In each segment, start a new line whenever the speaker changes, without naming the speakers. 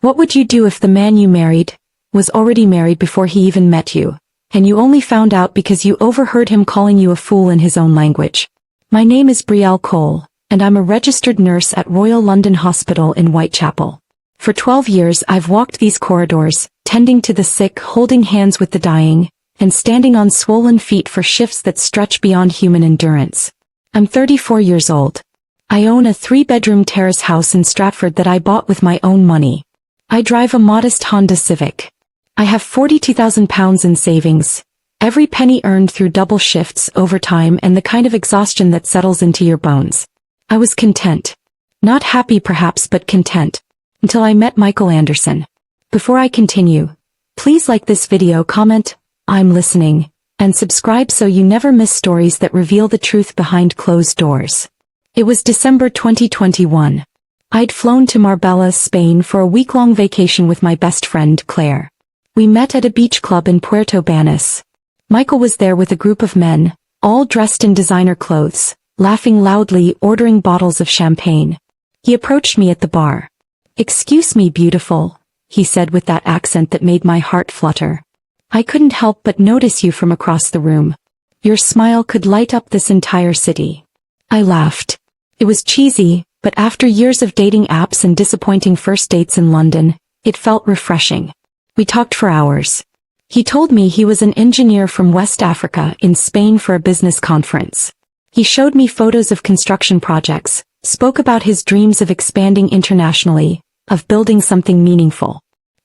What would you do if the man you married was already married before he even met you, and you only found out because you overheard him calling you a fool in his own language? My name is Brielle Cole, and I'm a registered nurse at Royal London Hospital in Whitechapel. For 12 years I've walked these corridors, tending to the sick, holding hands with the dying, and standing on swollen feet for shifts that stretch beyond human endurance. I'm 34 years old. I own a 3-bedroom terrace house in Stratford that I bought with my own money. I drive a modest Honda Civic. I have £42,000 in savings, every penny earned through double shifts, overtime, and the kind of exhaustion that settles into your bones. I was content. Not happy perhaps, but content. Until I met Michael Anderson. Before I continue, please like this video, comment, "I'm listening," and subscribe so you never miss stories that reveal the truth behind closed doors. It was December 2021. I'd flown to Marbella, Spain for a week-long vacation with my best friend, Claire. We met at a beach club in Puerto Banús. Michael was there with a group of men, all dressed in designer clothes, laughing loudly, ordering bottles of champagne. He approached me at the bar. "Excuse me, beautiful," he said with that accent that made my heart flutter. "I couldn't help but notice you from across the room. Your smile could light up this entire city." I laughed. It was cheesy, but after years of dating apps and disappointing first dates in London, it felt refreshing. We talked for hours. He told me he was an engineer from West Africa in Spain for a business conference. He showed me photos of construction projects, spoke about his dreams of expanding internationally, of building something meaningful.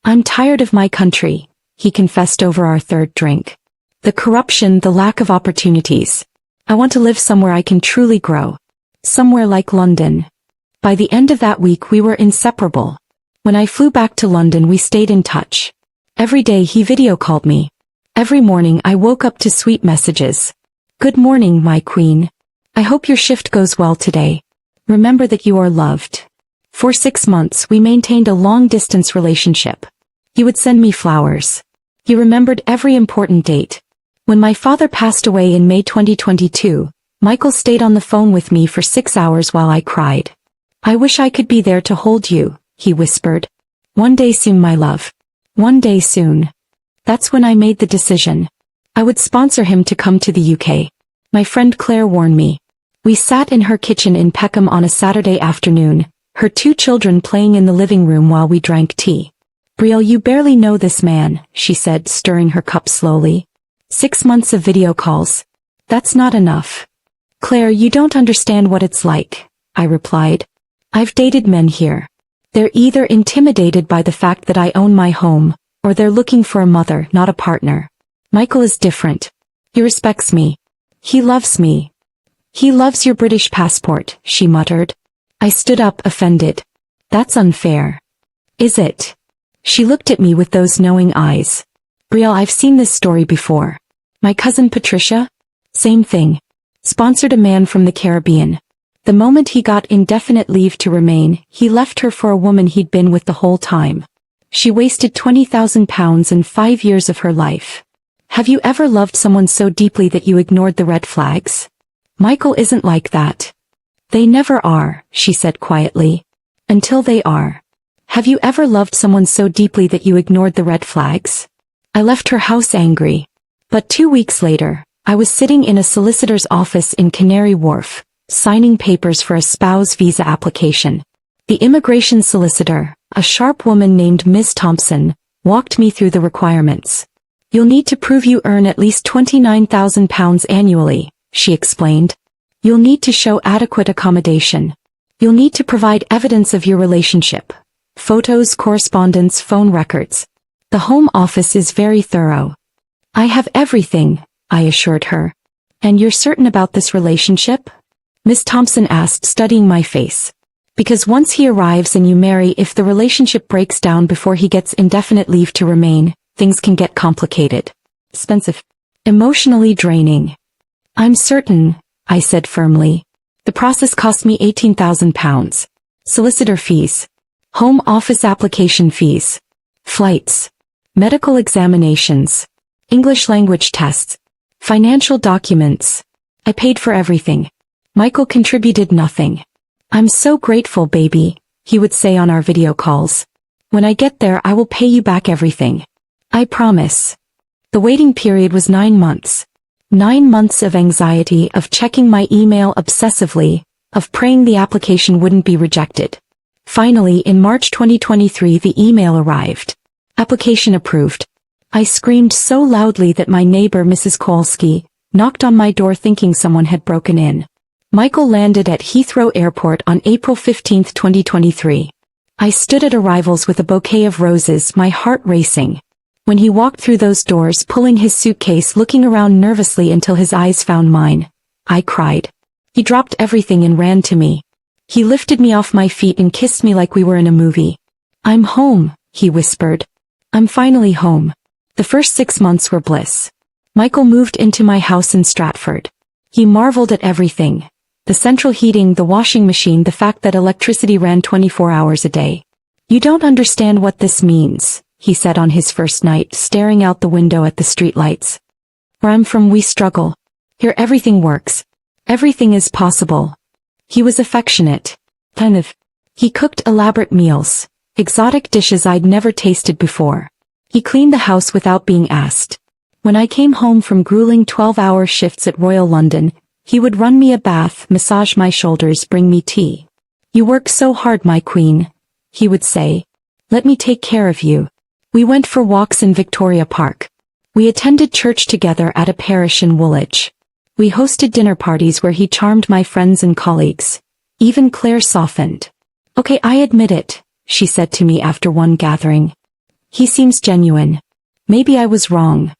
"I'm tired of my country," he confessed over our third drink. "The corruption, the lack of opportunities. I want to live somewhere I can truly grow. Somewhere like London." By the end of that week we were inseparable. When I flew back to London we stayed in touch. Every day he video called me. Every morning I woke up to sweet messages. "Good morning, my queen. I hope your shift goes well today. Remember that you are loved." For 6 months we maintained a long-distance relationship. He would send me flowers. He remembered every important date. When my father passed away in May 2022, Michael stayed on the phone with me for 6 hours while I cried. "I wish I could be there to hold you," he whispered. "One day soon, my love. One day soon." That's when I made the decision. I would sponsor him to come to the UK. My friend Claire warned me. We sat in her kitchen in Peckham on a Saturday afternoon, her 2 children playing in the living room while we drank tea. "Brielle, you barely know this man," she said, stirring her cup slowly. 6 months of video calls. That's not enough." "Claire, you don't understand what it's like," I replied. "I've dated men here. They're either intimidated by the fact that I own my home, or they're looking for a mother, not a partner. Michael is different. He respects me. He loves me." "He loves your British passport," she muttered. I stood up, offended. "That's unfair." "Is it?" She looked at me with those knowing eyes. "Brielle, I've seen this story before. My cousin Patricia? Same thing. Sponsored a man from the Caribbean. The moment he got indefinite leave to remain, he left her for a woman he'd been with the whole time. She wasted £20,000 and 5 years of her life. Have you ever loved someone so deeply that you ignored the red flags? Michael isn't like that." "They never are," she said quietly. "Until they are." "Have you ever loved someone so deeply that you ignored the red flags?" I left her house angry. But 2 weeks later, I was sitting in a solicitor's office in Canary Wharf, signing papers for a spouse visa application. The immigration solicitor, a sharp woman named Ms. Thompson, walked me through the requirements. "You'll need to prove you earn at least £29,000 annually," she explained. "You'll need to show adequate accommodation. You'll need to provide evidence of your relationship. Photos, correspondence, phone records. The Home Office is very thorough." "I have everything," I assured her. "And you're certain about this relationship?" Miss Thompson asked, studying my face. "Because once he arrives and you marry, if the relationship breaks down before he gets indefinite leave to remain, things can get complicated. Expensive. Emotionally draining." "I'm certain," I said firmly. "The process cost me £18,000. Solicitor fees. Home Office application fees. Flights. Medical examinations. English language tests. Financial documents. I paid for everything. Michael contributed nothing. "I'm so grateful, baby," he would say on our video calls. When I get there I will pay you back everything. I promise. The waiting period was 9 months. 9 months of anxiety, of checking my email obsessively, of praying the application wouldn't be rejected. Finally, in March 2023 the email arrived. Application approved. I screamed so loudly that my neighbor Mrs. Kolsky knocked on my door thinking someone had broken in. Michael landed at Heathrow Airport on April 15, 2023. I stood at arrivals with a bouquet of roses, my heart racing. When he walked through those doors pulling his suitcase, looking around nervously until his eyes found mine, I cried. He dropped everything and ran to me. He lifted me off my feet and kissed me like we were in a movie. "I'm home," he whispered. "I'm finally home." The first 6 months were bliss. Michael moved into my house in Stratford. He marveled at everything. The central heating, the washing machine, the fact that electricity ran 24 hours a day. "You don't understand what this means," he said on his first night, staring out the window at the streetlights. "Where I'm from we struggle. Here everything works. Everything is possible." He was affectionate. Kind of. He cooked elaborate meals, exotic dishes I'd never tasted before. He cleaned the house without being asked. When I came home from grueling 12-hour shifts at Royal London, he would run me a bath, massage my shoulders, bring me tea. "You work so hard, my queen," he would say. "Let me take care of you." We went for walks in Victoria Park. We attended church together at a parish in Woolwich. We hosted dinner parties where he charmed my friends and colleagues. Even Claire softened. "Okay, I admit it," she said to me after one gathering. "He seems genuine. Maybe I was wrong."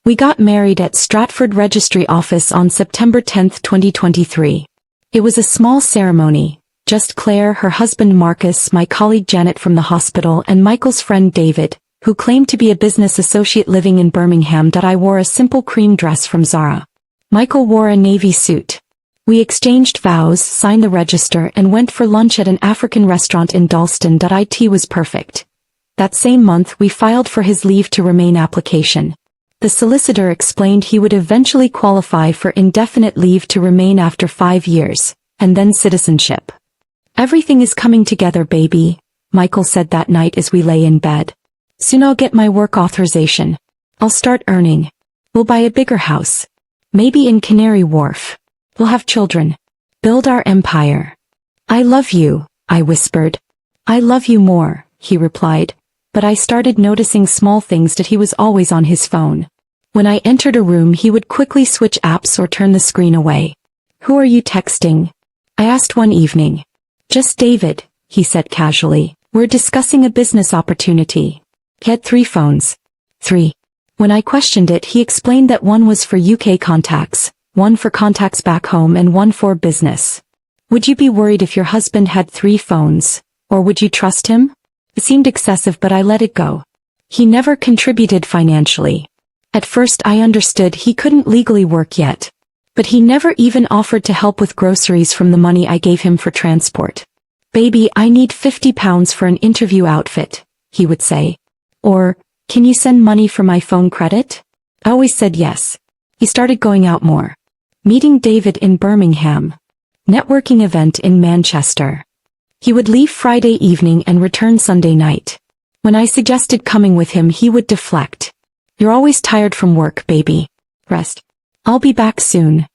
We got married at Stratford Registry Office on September 10, 2023. It was a small ceremony, just Claire, her husband Marcus, my colleague Janet from the hospital, and Michael's friend David, who claimed to be a business associate living in Birmingham. I wore a simple cream dress from Zara. Michael wore a navy suit. We exchanged vows, signed the register, and went for lunch at an African restaurant in Dalston. It was perfect. That same month we filed for his leave to remain application. The solicitor explained he would eventually qualify for indefinite leave to remain after 5 years, and then citizenship. "Everything is coming together, baby," Michael said that night as we lay in bed. "Soon I'll get my work authorization. I'll start earning. We'll buy a bigger house. Maybe in Canary Wharf. We'll have children. Build our empire." "I love you," I whispered. "I love you more," he replied. But I started noticing small things, that he was always on his phone. When I entered a room he would quickly switch apps or turn the screen away. "Who are you texting?" I asked one evening. "Just David," he said casually. "We're discussing a business opportunity." He had 3 phones. 3. When I questioned it he explained that one was for UK contacts, one for contacts back home, and one for business. "Would you be worried if your husband had 3 phones, or would you trust him?" It seemed excessive, but I let it go. He never contributed financially. At first I understood he couldn't legally work yet. But he never even offered to help with groceries from the money I gave him for transport. "Baby, I need £50 for an interview outfit," he would say. Or, "Can you send money for my phone credit?" I always said yes. He started going out more. Meeting David in Birmingham. Networking event in Manchester. He would leave Friday evening and return Sunday night. When I suggested coming with him he would deflect. "You're always tired from work, baby. Rest. I'll be back soon."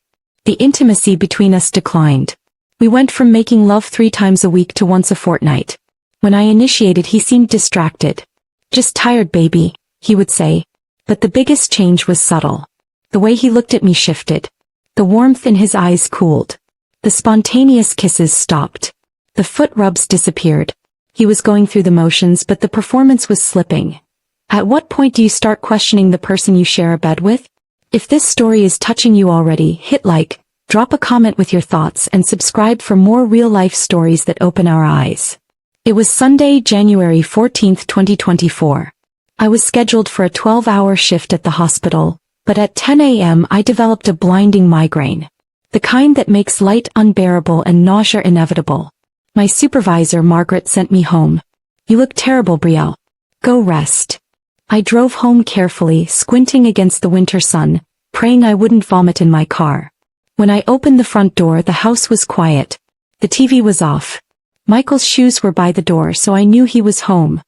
The intimacy between us declined. We went from making love 3 times a week to once a fortnight. When I initiated he seemed distracted. "Just tired, baby," he would say. But the biggest change was subtle. The way he looked at me shifted. The warmth in his eyes cooled. The spontaneous kisses stopped. The foot rubs disappeared. He was going through the motions, but the performance was slipping. At what point do you start questioning the person you share a bed with? If this story is touching you already, hit like, drop a comment with your thoughts, and subscribe for more real-life stories that open our eyes. It was Sunday, January 14, 2024. I was scheduled for a 12-hour shift at the hospital, but at 10 a.m. I developed a blinding migraine. The kind that makes light unbearable and nausea inevitable. My supervisor Margaret sent me home. "You look terrible, Brielle. Go rest." I drove home carefully, squinting against the winter sun, praying I wouldn't vomit in my car. When I opened the front door the house was quiet. The TV was off. Michael's shoes were by the door, so I knew he was home.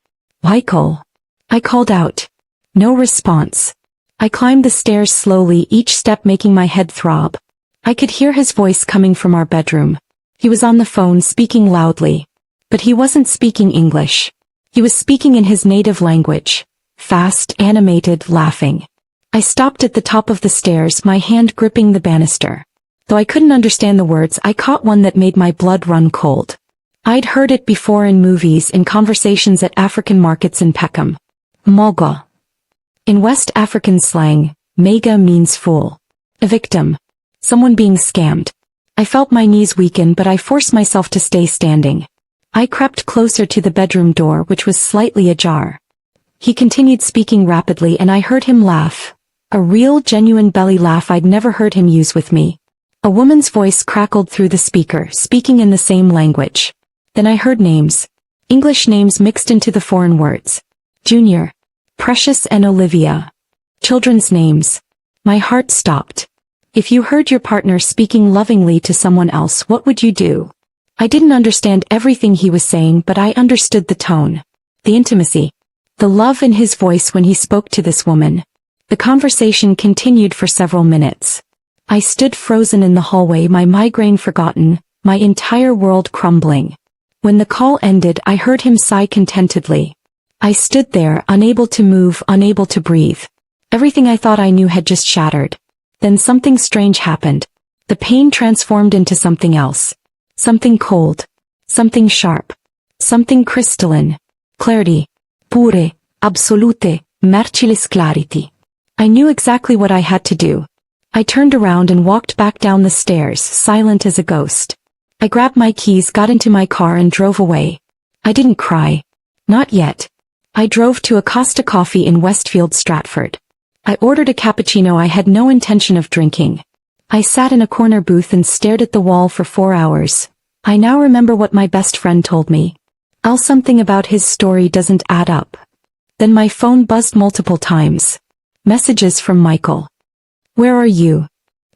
Michael. I called out. No response. I climbed the stairs slowly, each step making my head throb. I could hear his voice coming from our bedroom. He was on the phone speaking loudly. But he wasn't speaking English. He was speaking in his native language. Fast, animated, laughing. I stopped at the top of the stairs, my hand gripping the banister. Though I couldn't understand the words, I caught one that made my blood run cold. I'd heard it before in movies, in conversations at African markets in Peckham. Moga. In West African slang, mega means fool. A victim. Someone being scammed. I felt my knees weaken, but I forced myself to stay standing. I crept closer to the bedroom door, which was slightly ajar. He continued speaking rapidly and I heard him laugh. A real, genuine belly laugh I'd never heard him use with me. A woman's voice crackled through the speaker, speaking in the same language. Then I heard names. English names mixed into the foreign words. Junior. Precious and Olivia. Children's names. My heart stopped. If you heard your partner speaking lovingly to someone else, what would you do? I didn't understand everything he was saying, but I understood the tone. The intimacy. The love in his voice when he spoke to this woman. The conversation continued for several minutes. I stood frozen in the hallway, my migraine forgotten, my entire world crumbling. When the call ended, I heard him sigh contentedly. I stood there, unable to move, unable to breathe. Everything I thought I knew had just shattered. Then something strange happened. The pain transformed into something else. Something cold. Something sharp. Something crystalline. Clarity. Pure. Absolute. Merciless clarity. I knew exactly what I had to do. I turned around and walked back down the stairs, silent as a ghost. I grabbed my keys, got into my car and drove away. I didn't cry. Not yet. I drove to a Costa Coffee in Westfield, Stratford. I ordered a cappuccino I had no intention of drinking. I sat in a corner booth and stared at the wall for 4 hours. I now remember what my best friend told me. Something about his story doesn't add up. Then my phone buzzed multiple times. Messages from Michael. Where are you?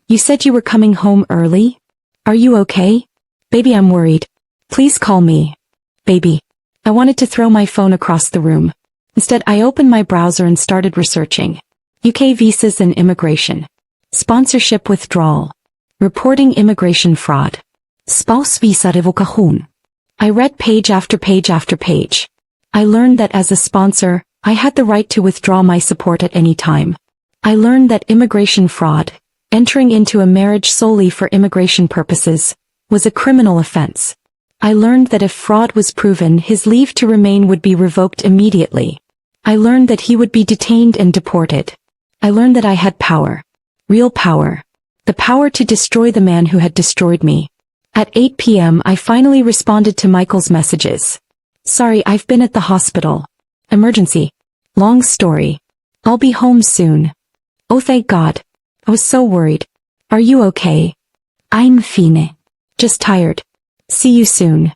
You said you were coming home early? Are you okay? Baby, I'm worried. Please call me. Baby. I wanted to throw my phone across the room. Instead, I opened my browser and started researching. UK visas and immigration. Sponsorship withdrawal. Reporting immigration fraud. Spouse visa revocación. I read page after page after page. I learned that as a sponsor, I had the right to withdraw my support at any time. I learned that immigration fraud, entering into a marriage solely for immigration purposes, was a criminal offense. I learned that if fraud was proven, his leave to remain would be revoked immediately. I learned that he would be detained and deported. I learned that I had power. Real power. The power to destroy the man who had destroyed me. At 8 p.m. I finally responded to Michael's messages. Sorry, I've been at the hospital. Emergency. Long story. I'll be home soon. Oh, thank God. I was so worried. Are you okay? I'm fine. Just tired. See you soon.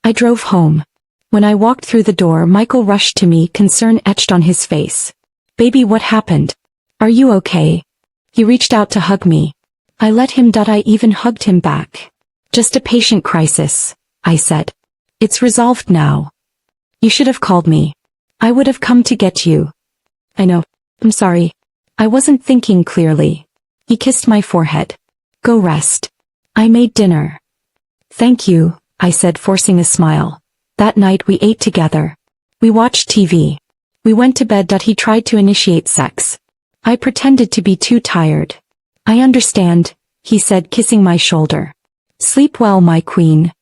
I drove home. When I walked through the door, Michael rushed to me, concern etched on his face. Baby, what happened? Are you okay? He reached out to hug me. I let him. I even hugged him back. Just a patient crisis, I said. It's resolved now. You should have called me. I would have come to get you. I know. I'm sorry. I wasn't thinking clearly. He kissed my forehead. Go rest. I made dinner. Thank you, I said, forcing a smile. That night we ate together. We watched TV. We went to bed. He tried to initiate sex. I pretended to be too tired. I understand, he said, kissing my shoulder. Sleep well, my queen.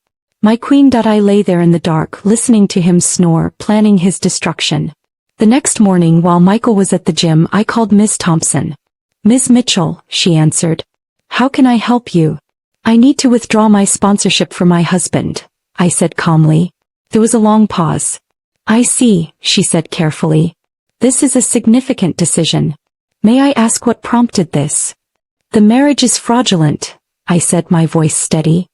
My queen. I lay there in the dark, listening to him snore, planning his destruction. The next morning, while Michael was at the gym, I called Ms. Thompson. Ms. Mitchell, she answered. How can I help you? I need to withdraw my sponsorship for my husband, I said calmly. There was a long pause. I see, she said carefully. This is a significant decision. May I ask what prompted this? The marriage is fraudulent, I said, my voice steady.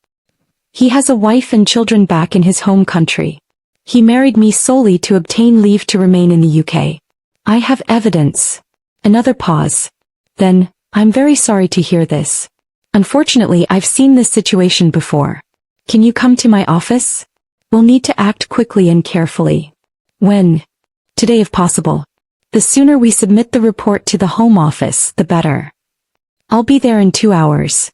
He has a wife and children back in his home country. He married me solely to obtain leave to remain in the UK. I have evidence. Another pause. Then, I'm very sorry to hear this. Unfortunately, I've seen this situation before. Can you come to my office? We'll need to act quickly and carefully. When? Today if possible. The sooner we submit the report to the Home Office, the better. I'll be there in 2 hours.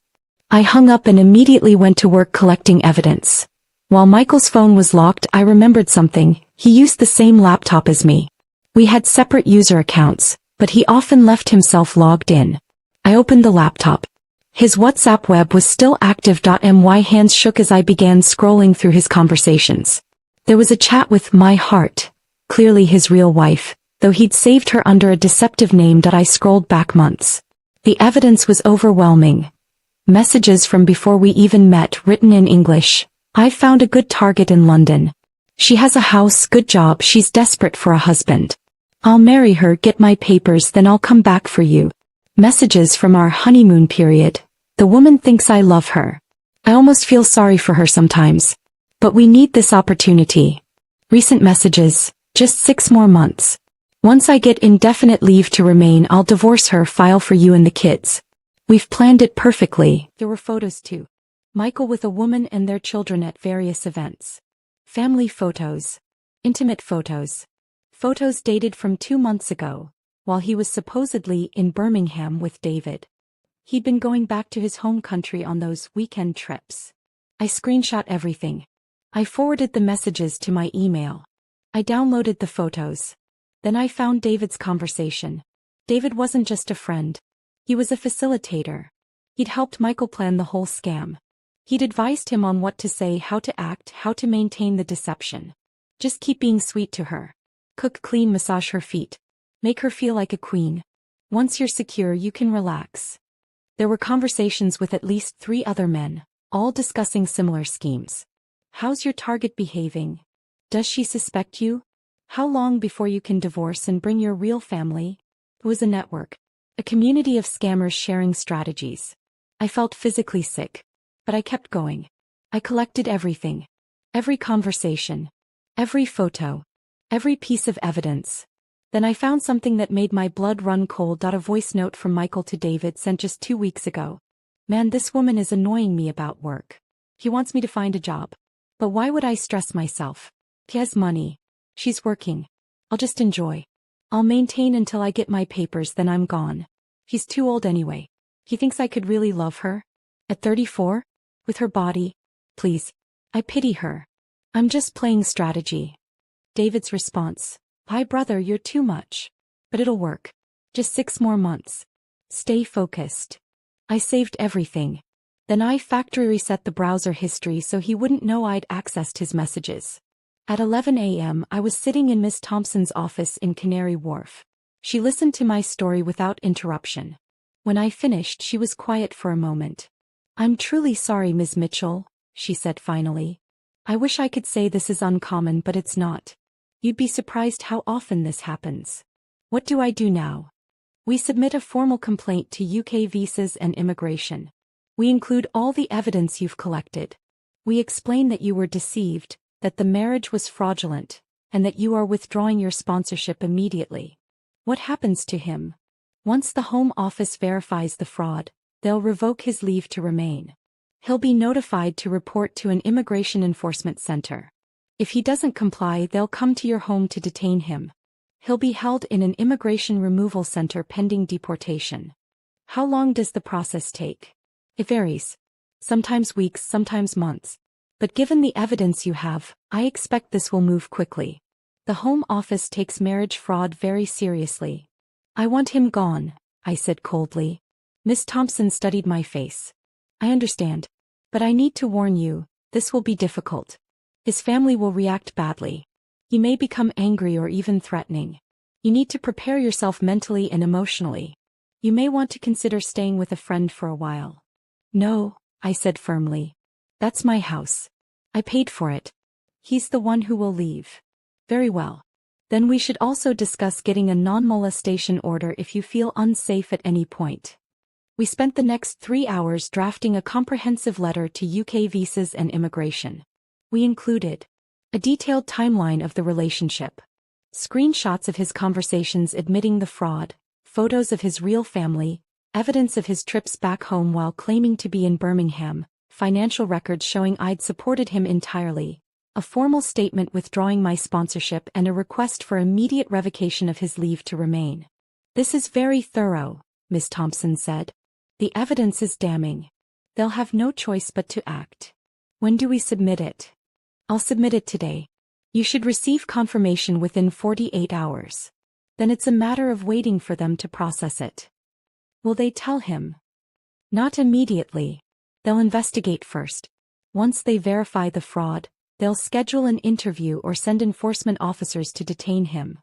I hung up and immediately went to work collecting evidence. While Michael's phone was locked, I remembered something. He used the same laptop as me. We had separate user accounts, but he often left himself logged in. I opened the laptop. His WhatsApp web was still active. My hands shook as I began scrolling through his conversations. There was a chat with my heart, clearly his real wife, though he'd saved her under a deceptive name. I scrolled back months. The evidence was overwhelming. Messages from before we even met, written in English. I found a good target in London. She has a house, good job, she's desperate for a husband. I'll marry her, get my papers, then I'll come back for you. Messages from our honeymoon period. The woman thinks I love her. I almost feel sorry for her sometimes. But we need this opportunity. Recent messages. Just 6 more months. Once I get indefinite leave to remain, I'll divorce her, file for you and the kids. We've planned it perfectly. There were photos too. Michael with a woman and their children at various events. Family photos. Intimate photos. Photos dated from 2 months ago, while he was supposedly in Birmingham with David. He'd been going back to his home country on those weekend trips. I screenshot everything. I forwarded the messages to my email. I downloaded the photos. Then I found David's conversation. David wasn't just a friend. He was a facilitator. He'd helped Michael plan the whole scam. He'd advised him on what to say, how to act, how to maintain the deception. Just keep being sweet to her. Cook, clean, massage her feet. Make her feel like a queen. Once you're secure, you can relax. There were conversations with at least 3 other men, all discussing similar schemes. How's your target behaving? Does she suspect you? How long before you can divorce and bring your real family? It was a network. A community of scammers sharing strategies. I felt physically sick. But I kept going. I collected everything. Every conversation. Every photo. Every piece of evidence. Then I found something that made my blood run cold. A voice note from Michael to David sent just 2 weeks ago. Man, this woman is annoying me about work. He wants me to find a job. But why would I stress myself? He has money. She's working. I'll just enjoy. I'll maintain until I get my papers, then I'm gone. He's too old anyway. He thinks I could really love her? At 34? With her body? Please. I pity her. I'm just playing strategy. David's response. Hi brother, you're too much. But it'll work. Just 6 more months. Stay focused. I saved everything. Then I factory reset the browser history so he wouldn't know I'd accessed his messages. At 11 a.m. I was sitting in Miss Thompson's office in Canary Wharf. She listened to my story without interruption. When I finished, she was quiet for a moment. I'm truly sorry, Ms. Mitchell, she said finally. I wish I could say this is uncommon, but it's not. You'd be surprised how often this happens. What do I do now? We submit a formal complaint to UK Visas and Immigration. We include all the evidence you've collected. We explain that you were deceived, that the marriage was fraudulent, and that you are withdrawing your sponsorship immediately. What happens to him? Once the Home Office verifies the fraud, they'll revoke his leave to remain. He'll be notified to report to an immigration enforcement center. If he doesn't comply, they'll come to your home to detain him. He'll be held in an immigration removal center pending deportation. How long does the process take? It varies. Sometimes weeks, sometimes months. But given the evidence you have, I expect this will move quickly. The Home Office takes marriage fraud very seriously. I want him gone, I said coldly. Miss Thompson studied my face. I understand. But I need to warn you, this will be difficult. His family will react badly. He may become angry or even threatening. You need to prepare yourself mentally and emotionally. You may want to consider staying with a friend for a while. No, I said firmly. That's my house. I paid for it. He's the one who will leave. Very well. Then we should also discuss getting a non-molestation order if you feel unsafe at any point. We spent the next 3 hours drafting a comprehensive letter to UK Visas and Immigration. We included a detailed timeline of the relationship, screenshots of his conversations admitting the fraud, photos of his real family, evidence of his trips back home while claiming to be in Birmingham, financial records showing I'd supported him entirely, a formal statement withdrawing my sponsorship and a request for immediate revocation of his leave to remain. This is very thorough, Ms. Thompson said. The evidence is damning. They'll have no choice but to act. When do we submit it? I'll submit it today. You should receive confirmation within 48 hours. Then it's a matter of waiting for them to process it. Will they tell him? Not immediately. They'll investigate first. Once they verify the fraud, they'll schedule an interview or send enforcement officers to detain him.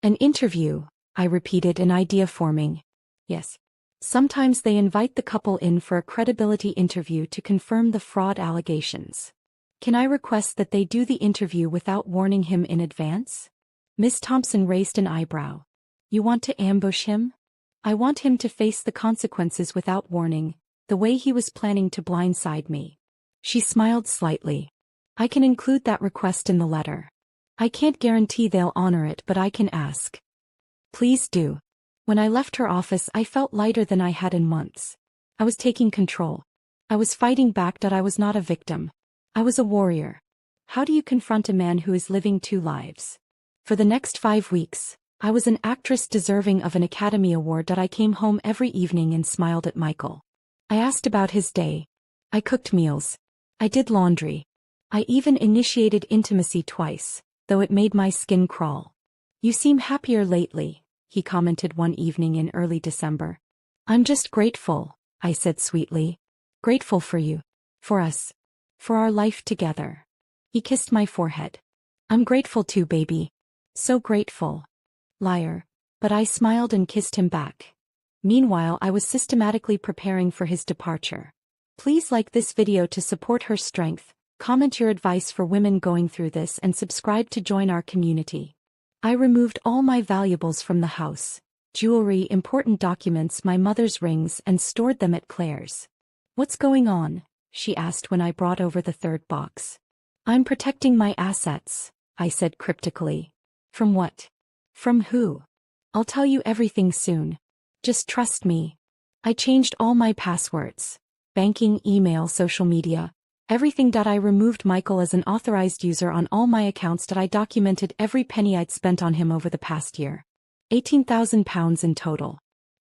An interview, I repeated, an idea forming. Yes. Sometimes they invite the couple in for a credibility interview to confirm the fraud allegations. Can I request that they do the interview without warning him in advance? Ms. Thompson raised an eyebrow. You want to ambush him? I want him to face the consequences without warning, the way he was planning to blindside me. She smiled slightly. I can include that request in the letter. I can't guarantee they'll honor it, but I can ask. Please do. When I left her office, I felt lighter than I had in months. I was taking control. I was fighting back that I was not a victim. I was a warrior. How do you confront a man who is living two lives? For the next 5 weeks, I was an actress deserving of an Academy Award that I came home every evening and smiled at Michael. I asked about his day. I cooked meals. I did laundry. I even initiated intimacy twice, though it made my skin crawl. You seem happier lately, he commented one evening in early December. I'm just grateful, I said sweetly. Grateful for you. For us. For our life together. He kissed my forehead. I'm grateful too, baby. So grateful. Liar. But I smiled and kissed him back. Meanwhile, I was systematically preparing for his departure. Please like this video to support her strength, comment your advice for women going through this, and subscribe to join our community. I removed all my valuables from the house, jewelry, important documents, my mother's rings, and stored them at Claire's. What's going on? She asked when I brought over the third box. I'm protecting my assets, I said cryptically. From what? From who? I'll tell you everything soon. Just trust me. I changed all my passwords. Banking, email, social media. Everything. I removed Michael as an authorized user on all my accounts. I documented every penny I'd spent on him over the past year. £18,000 in total.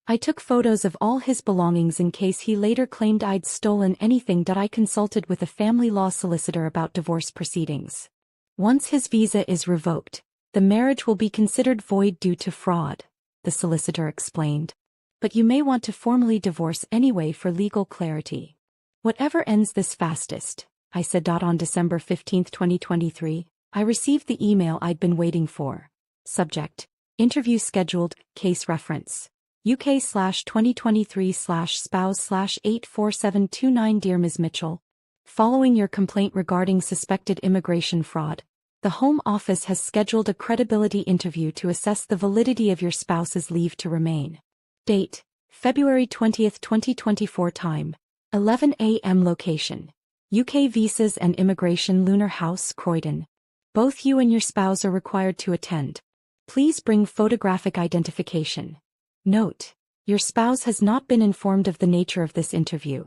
I took photos of all his belongings in case he later claimed I'd stolen anything. I consulted with a family law solicitor about divorce proceedings. Once his visa is revoked, the marriage will be considered void due to fraud, the solicitor explained. But you may want to formally divorce anyway for legal clarity. Whatever ends this fastest, I said. On December 15, 2023, I received the email I'd been waiting for. Subject: Interview scheduled, case reference. UK/2023/spouse/84729. Dear Ms. Mitchell, following your complaint regarding suspected immigration fraud, the Home Office has scheduled a credibility interview to assess the validity of your spouse's leave to remain. Date: February 20, 2024. Time: 11 a.m. Location: UK Visas and Immigration, Lunar House, Croydon. Both you and your spouse are required to attend. Please bring photographic identification. Note: your spouse has not been informed of the nature of this interview.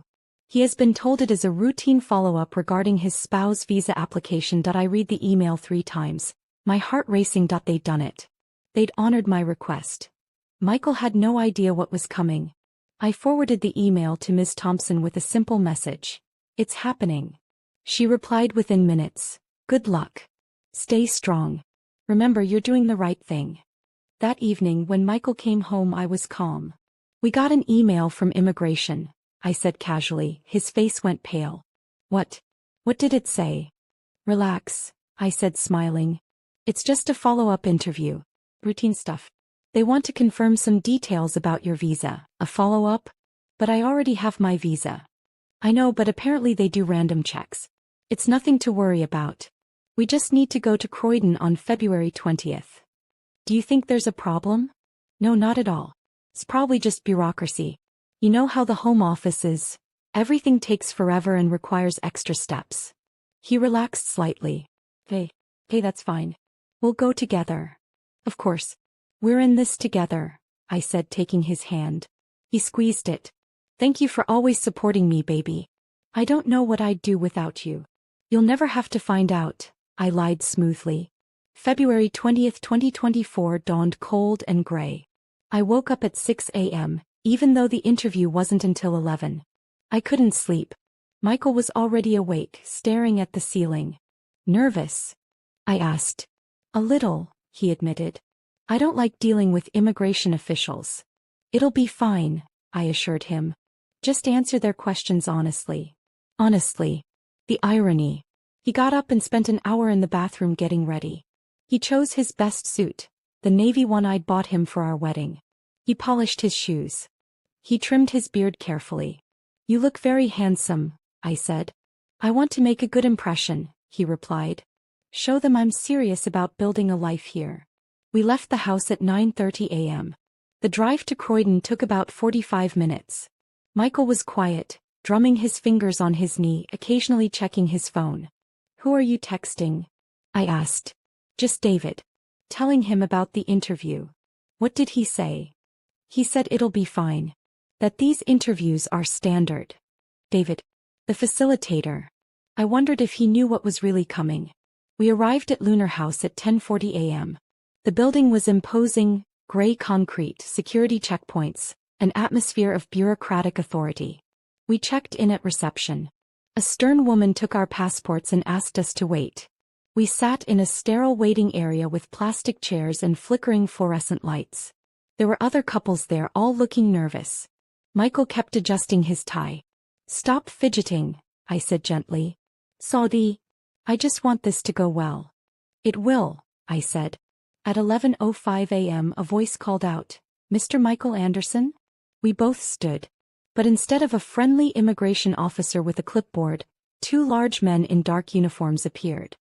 He has been told it is a routine follow-up regarding his spouse visa application. I read the email 3 times, my heart racing. They'd done it. They'd honored my request. Michael had no idea what was coming. I forwarded the email to Ms. Thompson with a simple message. It's happening. She replied within minutes. Good luck. Stay strong. Remember, you're doing the right thing. That evening when Michael came home, I was calm. We got an email from immigration, I said casually. His face went pale. What? What did it say? Relax, I said smiling. It's just a follow-up interview. Routine stuff. They want to confirm some details about your visa. A follow-up? But I already have my visa. I know, but apparently they do random checks. It's nothing to worry about. We just need to go to Croydon on February 20th. Do you think there's a problem? No, not at all. It's probably just bureaucracy. You know how the Home Office is. Everything takes forever and requires extra steps. He relaxed slightly. Hey, that's fine. We'll go together. Of course. We're in this together, I said, taking his hand. He squeezed it. Thank you for always supporting me, baby. I don't know what I'd do without you. You'll never have to find out, I lied smoothly. February 20th, 2024 dawned cold and gray. I woke up at 6 a.m., even though the interview wasn't until 11. I couldn't sleep. Michael was already awake, staring at the ceiling. Nervous? I asked. A little, he admitted. I don't like dealing with immigration officials. It'll be fine, I assured him. Just answer their questions honestly. Honestly. The irony. He got up and spent an hour in the bathroom getting ready. He chose his best suit, the navy one I'd bought him for our wedding. He polished his shoes. He trimmed his beard carefully. You look very handsome, I said. I want to make a good impression, he replied. Show them I'm serious about building a life here. We left the house at 9:30 a.m. The drive to Croydon took about 45 minutes. Michael was quiet, drumming his fingers on his knee, occasionally checking his phone. Who are you texting? I asked. Just David. Telling him about the interview. What did he say? He said it'll be fine. That these interviews are standard. David. The facilitator. I wondered if he knew what was really coming. We arrived at Lunar House at 10:40 a.m. The building was imposing, gray concrete, security checkpoints, an atmosphere of bureaucratic authority. We checked in at reception. A stern woman took our passports and asked us to wait. We sat in a sterile waiting area with plastic chairs and flickering fluorescent lights. There were other couples there, all looking nervous. Michael kept adjusting his tie. Stop fidgeting, I said gently. Saudi. I just want this to go well. It will, I said. At 11:05 a.m. a voice called out, Mr. Michael Anderson? We both stood. But instead of a friendly immigration officer with a clipboard, two large men in dark uniforms appeared.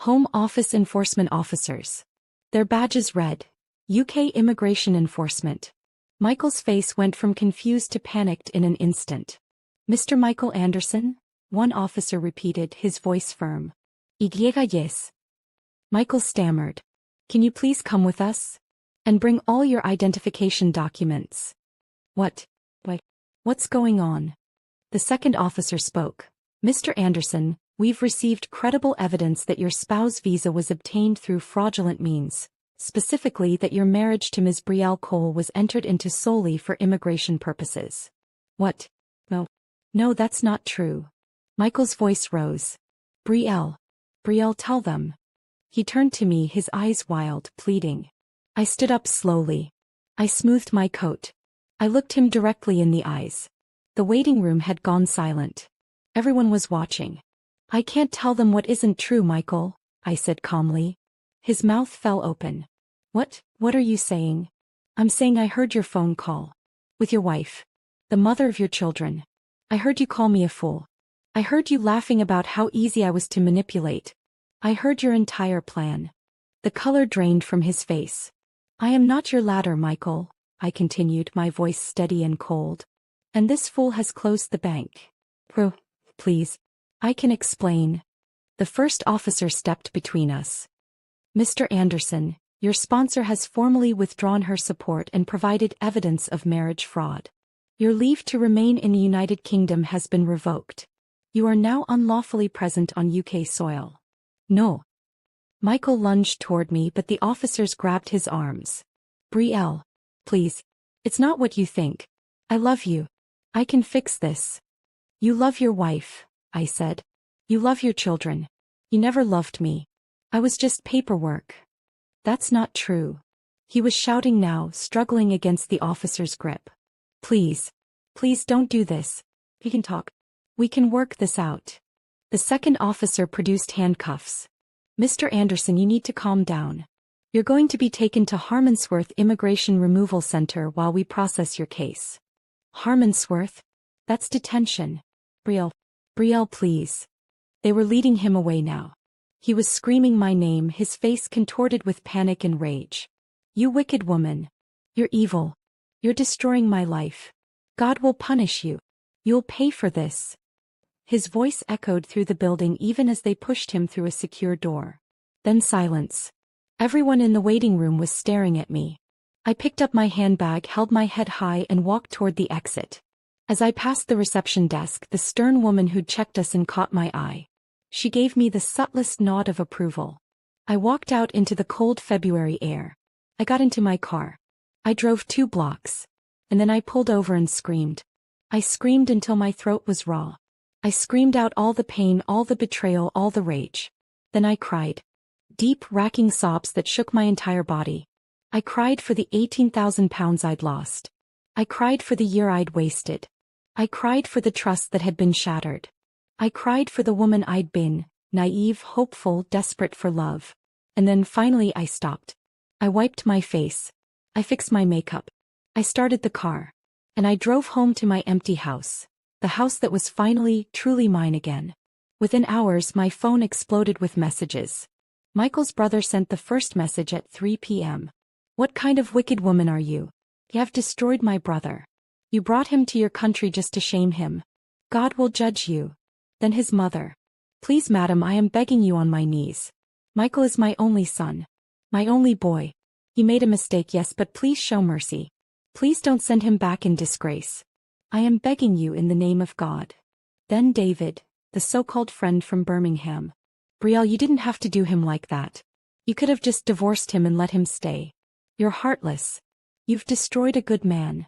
Home Office enforcement officers. Their badges read, UK Immigration Enforcement. Michael's face went from confused to panicked in an instant. Mr. Michael Anderson? One officer repeated, his voice firm. Yes. Michael stammered. Can you please come with us? And bring all your identification documents. What? What's going on? The second officer spoke. Mr. Anderson, we've received credible evidence that your spouse visa was obtained through fraudulent means, specifically that your marriage to Ms. Brielle Cole was entered into solely for immigration purposes. What? No, that's not true. Michael's voice rose. Brielle, tell them. He turned to me, his eyes wild, pleading. I stood up slowly. I smoothed my coat. I looked him directly in the eyes. The waiting room had gone silent. Everyone was watching. I can't tell them what isn't true, Michael, I said calmly. His mouth fell open. What are you saying? I'm saying I heard your phone call. With your wife. The mother of your children. I heard you call me a fool. I heard you laughing about how easy I was to manipulate. I heard your entire plan. The color drained from his face. I am not your ladder, Michael, I continued, my voice steady and cold. And this fool has closed the bank. Please. I can explain. The first officer stepped between us. Mr. Anderson, your sponsor has formally withdrawn her support and provided evidence of marriage fraud. Your leave to remain in the United Kingdom has been revoked. You are now unlawfully present on UK soil. No. Michael lunged toward me, but the officers grabbed his arms. Brielle, please. It's not what you think. I love you. I can fix this. You love your wife, I said. You love your children. You never loved me. I was just paperwork. That's not true. He was shouting now, struggling against the officer's grip. Please don't do this. We can talk. We can work this out. The second officer produced handcuffs. Mr. Anderson, you need to calm down. You're going to be taken to Harmondsworth Immigration Removal Center while we process your case. Harmondsworth? That's detention. Brielle, please. They were leading him away now. He was screaming my name, his face contorted with panic and rage. You wicked woman. You're evil. You're destroying my life. God will punish you. You'll pay for this. His voice echoed through the building even as they pushed him through a secure door. Then silence. Everyone in the waiting room was staring at me. I picked up my handbag, held my head high, and walked toward the exit. As I passed the reception desk, the stern woman who'd checked us in caught my eye. She gave me the subtlest nod of approval. I walked out into the cold February air. I got into my car. I drove 2 blocks. And then I pulled over and screamed. I screamed until my throat was raw. I screamed out all the pain, all the betrayal, all the rage. Then I cried. Deep, racking sobs that shook my entire body. I cried for the 18,000 pounds I'd lost. I cried for the year I'd wasted. I cried for the trust that had been shattered. I cried for the woman I'd been, naive, hopeful, desperate for love. And then finally I stopped. I wiped my face. I fixed my makeup. I started the car. And I drove home to my empty house. The house that was finally, truly mine again. Within hours my phone exploded with messages. Michael's brother sent the first message at 3 p.m. What kind of wicked woman are you? You have destroyed my brother. You brought him to your country just to shame him. God will judge you. Then his mother. Please, madam, I am begging you on my knees. Michael is my only son. My only boy. He made a mistake, yes, but please show mercy. Please don't send him back in disgrace. I am begging you in the name of God. Then David, the so-called friend from Birmingham. Brielle, you didn't have to do him like that. You could have just divorced him and let him stay. You're heartless. You've destroyed a good man.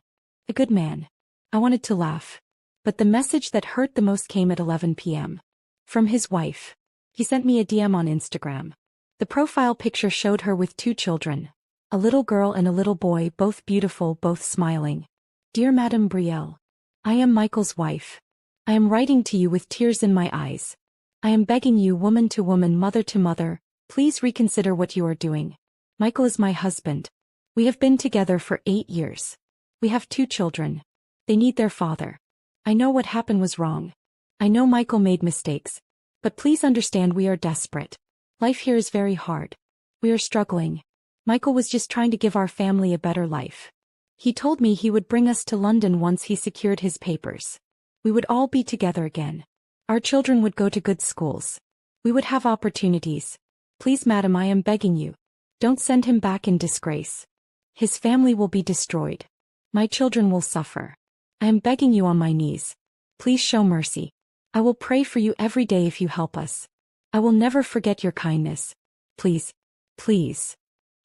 A good man. I wanted to laugh. But the message that hurt the most came at 11 p.m. From his wife. He sent me a DM on Instagram. The profile picture showed her with 2 children. A little girl and a little boy, both beautiful, both smiling. Dear Madame Brielle. I am Michael's wife. I am writing to you with tears in my eyes. I am begging you, woman to woman, mother to mother, please reconsider what you are doing. Michael is my husband. We have been together for 8 years. We have 2 children. They need their father. I know what happened was wrong. I know Michael made mistakes. But please understand, we are desperate. Life here is very hard. We are struggling. Michael was just trying to give our family a better life. He told me he would bring us to London once he secured his papers. We would all be together again. Our children would go to good schools. We would have opportunities. Please, madam, I am begging you. Don't send him back in disgrace. His family will be destroyed. My children will suffer. I am begging you on my knees. Please show mercy. I will pray for you every day if you help us. I will never forget your kindness. Please. Please.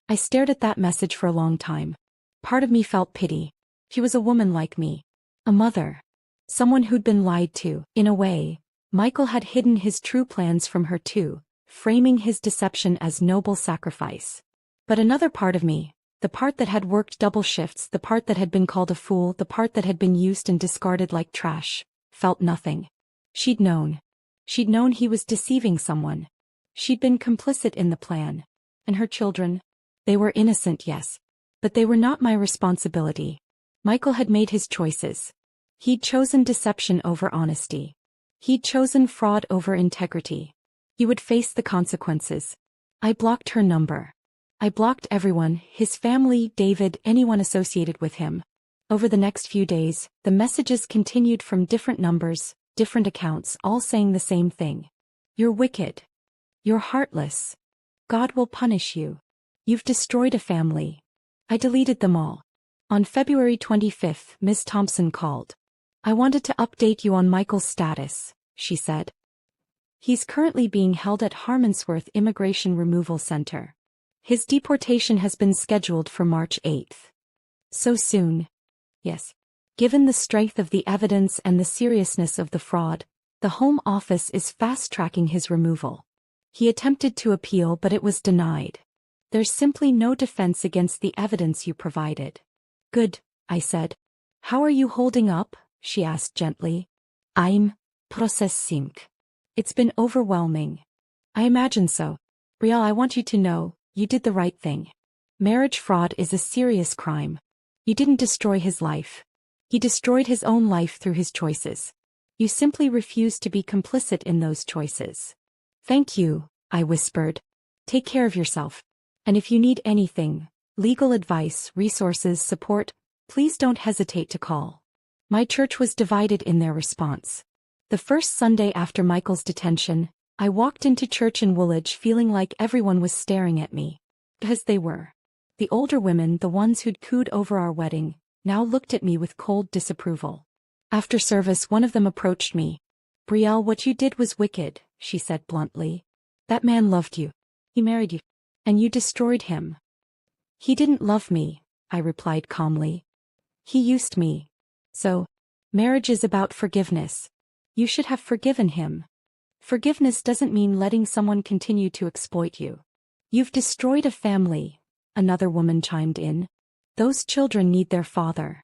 I stared at that message for a long time. Part of me felt pity. She was a woman like me. A mother. Someone who'd been lied to. In a way, Michael had hidden his true plans from her too, framing his deception as noble sacrifice. But another part of me, the part that had worked double shifts, the part that had been called a fool, the part that had been used and discarded like trash, felt nothing. She'd known. She'd known he was deceiving someone. She'd been complicit in the plan. And her children? They were innocent, yes. But they were not my responsibility. Michael had made his choices. He'd chosen deception over honesty. He'd chosen fraud over integrity. He would face the consequences. I blocked her number. I blocked everyone, his family, David, anyone associated with him. Over the next few days, the messages continued from different numbers, different accounts, all saying the same thing. You're wicked. You're heartless. God will punish you. You've destroyed a family. I deleted them all. On February 25th, Ms. Thompson called. I wanted to update you on Michael's status, she said. He's currently being held at Harmondsworth Immigration Removal Center. His deportation has been scheduled for March 8th. So soon. Yes. Given the strength of the evidence and the seriousness of the fraud, the Home Office is fast-tracking his removal. He attempted to appeal, but it was denied. There's simply no defense against the evidence you provided. Good, I said. How are you holding up? She asked gently. I'm processing. It's been overwhelming. I imagine so. Brielle, I want you to know, you did the right thing. Marriage fraud is a serious crime. You didn't destroy his life. He destroyed his own life through his choices. You simply refused to be complicit in those choices. Thank you, I whispered. Take care of yourself. And if you need anything, legal advice, resources, support, please don't hesitate to call. My church was divided in their response. The first Sunday after Michael's detention, I walked into church in Woolwich feeling like everyone was staring at me. Because they were. The older women, the ones who'd cooed over our wedding, now looked at me with cold disapproval. After service, one of them approached me. Brielle, what you did was wicked. she said bluntly. That man loved you. He married you. And you destroyed him. He didn't love me, I replied calmly. He used me. So, marriage is about forgiveness. You should have forgiven him. Forgiveness doesn't mean letting someone continue to exploit you. You've destroyed a family, another woman chimed in. Those children need their father.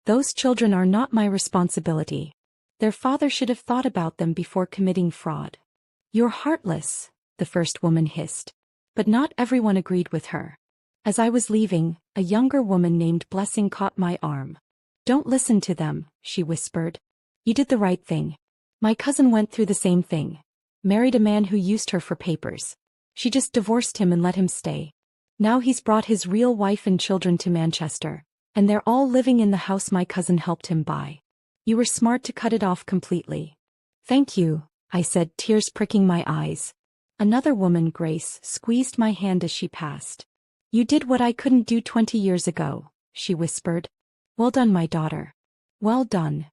Those children are not my responsibility. Their father should have thought about them before committing fraud. You're heartless, the first woman hissed. But not everyone agreed with her. As I was leaving, a younger woman named Blessing caught my arm. Don't listen to them, she whispered. You did the right thing. My cousin went through the same thing. Married a man who used her for papers. She just divorced him and let him stay. Now he's brought his real wife and children to Manchester, and they're all living in the house my cousin helped him buy. You were smart to cut it off completely. Thank you, I said, tears pricking my eyes. Another woman, Grace, squeezed my hand as she passed. You did what I couldn't do 20 years ago, she whispered. Well done, my daughter. Well done.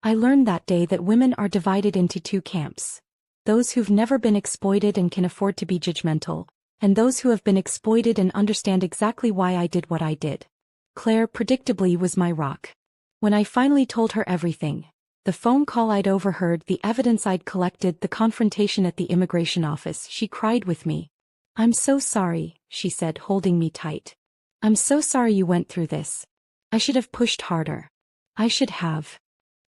I learned that day that women are divided into two camps. Those who've never been exploited and can afford to be judgmental, and those who have been exploited and understand exactly why I did what I did. Claire, predictably, was my rock. When I finally told her everything, the phone call I'd overheard, the evidence I'd collected, the confrontation at the immigration office, she cried with me. I'm so sorry, she said, holding me tight. I'm so sorry you went through this. I should have pushed harder. I should have.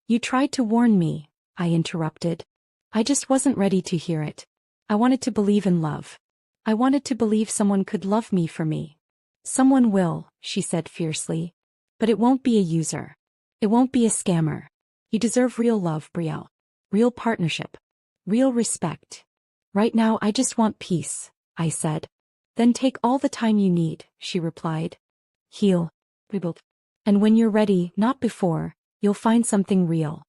You tried to warn me, I interrupted. I just wasn't ready to hear it. I wanted to believe in love. I wanted to believe someone could love me for me. Someone will, she said fiercely. But it won't be a user. It won't be a scammer. You deserve real love, Brielle. Real partnership. Real respect. Right now I just want peace, I said. Then take all the time you need, she replied. Heal. Rebuild. And when you're ready, not before, you'll find something real.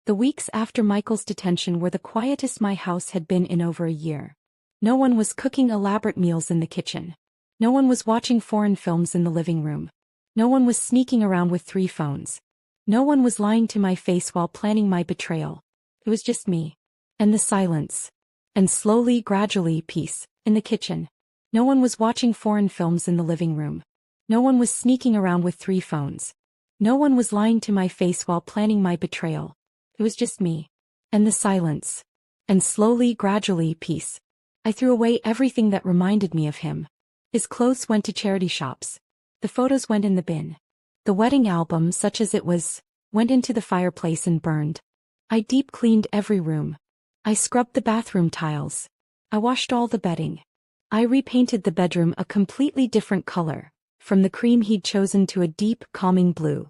The weeks after Michael's detention were the quietest my house had been in over a year. No one was cooking elaborate meals in the kitchen. No one was watching foreign films in the living room. No one was sneaking around with 3 phones. No one was lying to my face while planning my betrayal. It was just me. And the silence. And slowly, gradually, peace. In the kitchen. No one was watching foreign films in the living room. No one was sneaking around with 3 phones. No one was lying to my face while planning my betrayal. It was just me. And the silence. And slowly, gradually, peace. I threw away everything that reminded me of him. His clothes went to charity shops. The photos went in the bin. The wedding album, such as it was, went into the fireplace and burned. I deep cleaned every room. I scrubbed the bathroom tiles. I washed all the bedding. I repainted the bedroom a completely different color, from the cream he'd chosen to a deep, calming blue.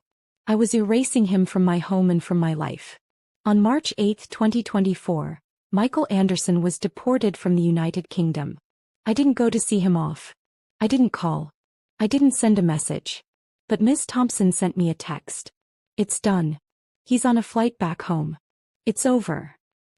I was erasing him from my home and from my life. On March 8, 2024, Michael Anderson was deported from the United Kingdom. I didn't go to see him off. I didn't call. I didn't send a message. But Ms. Thompson sent me a text. It's done. He's on a flight back home. It's over.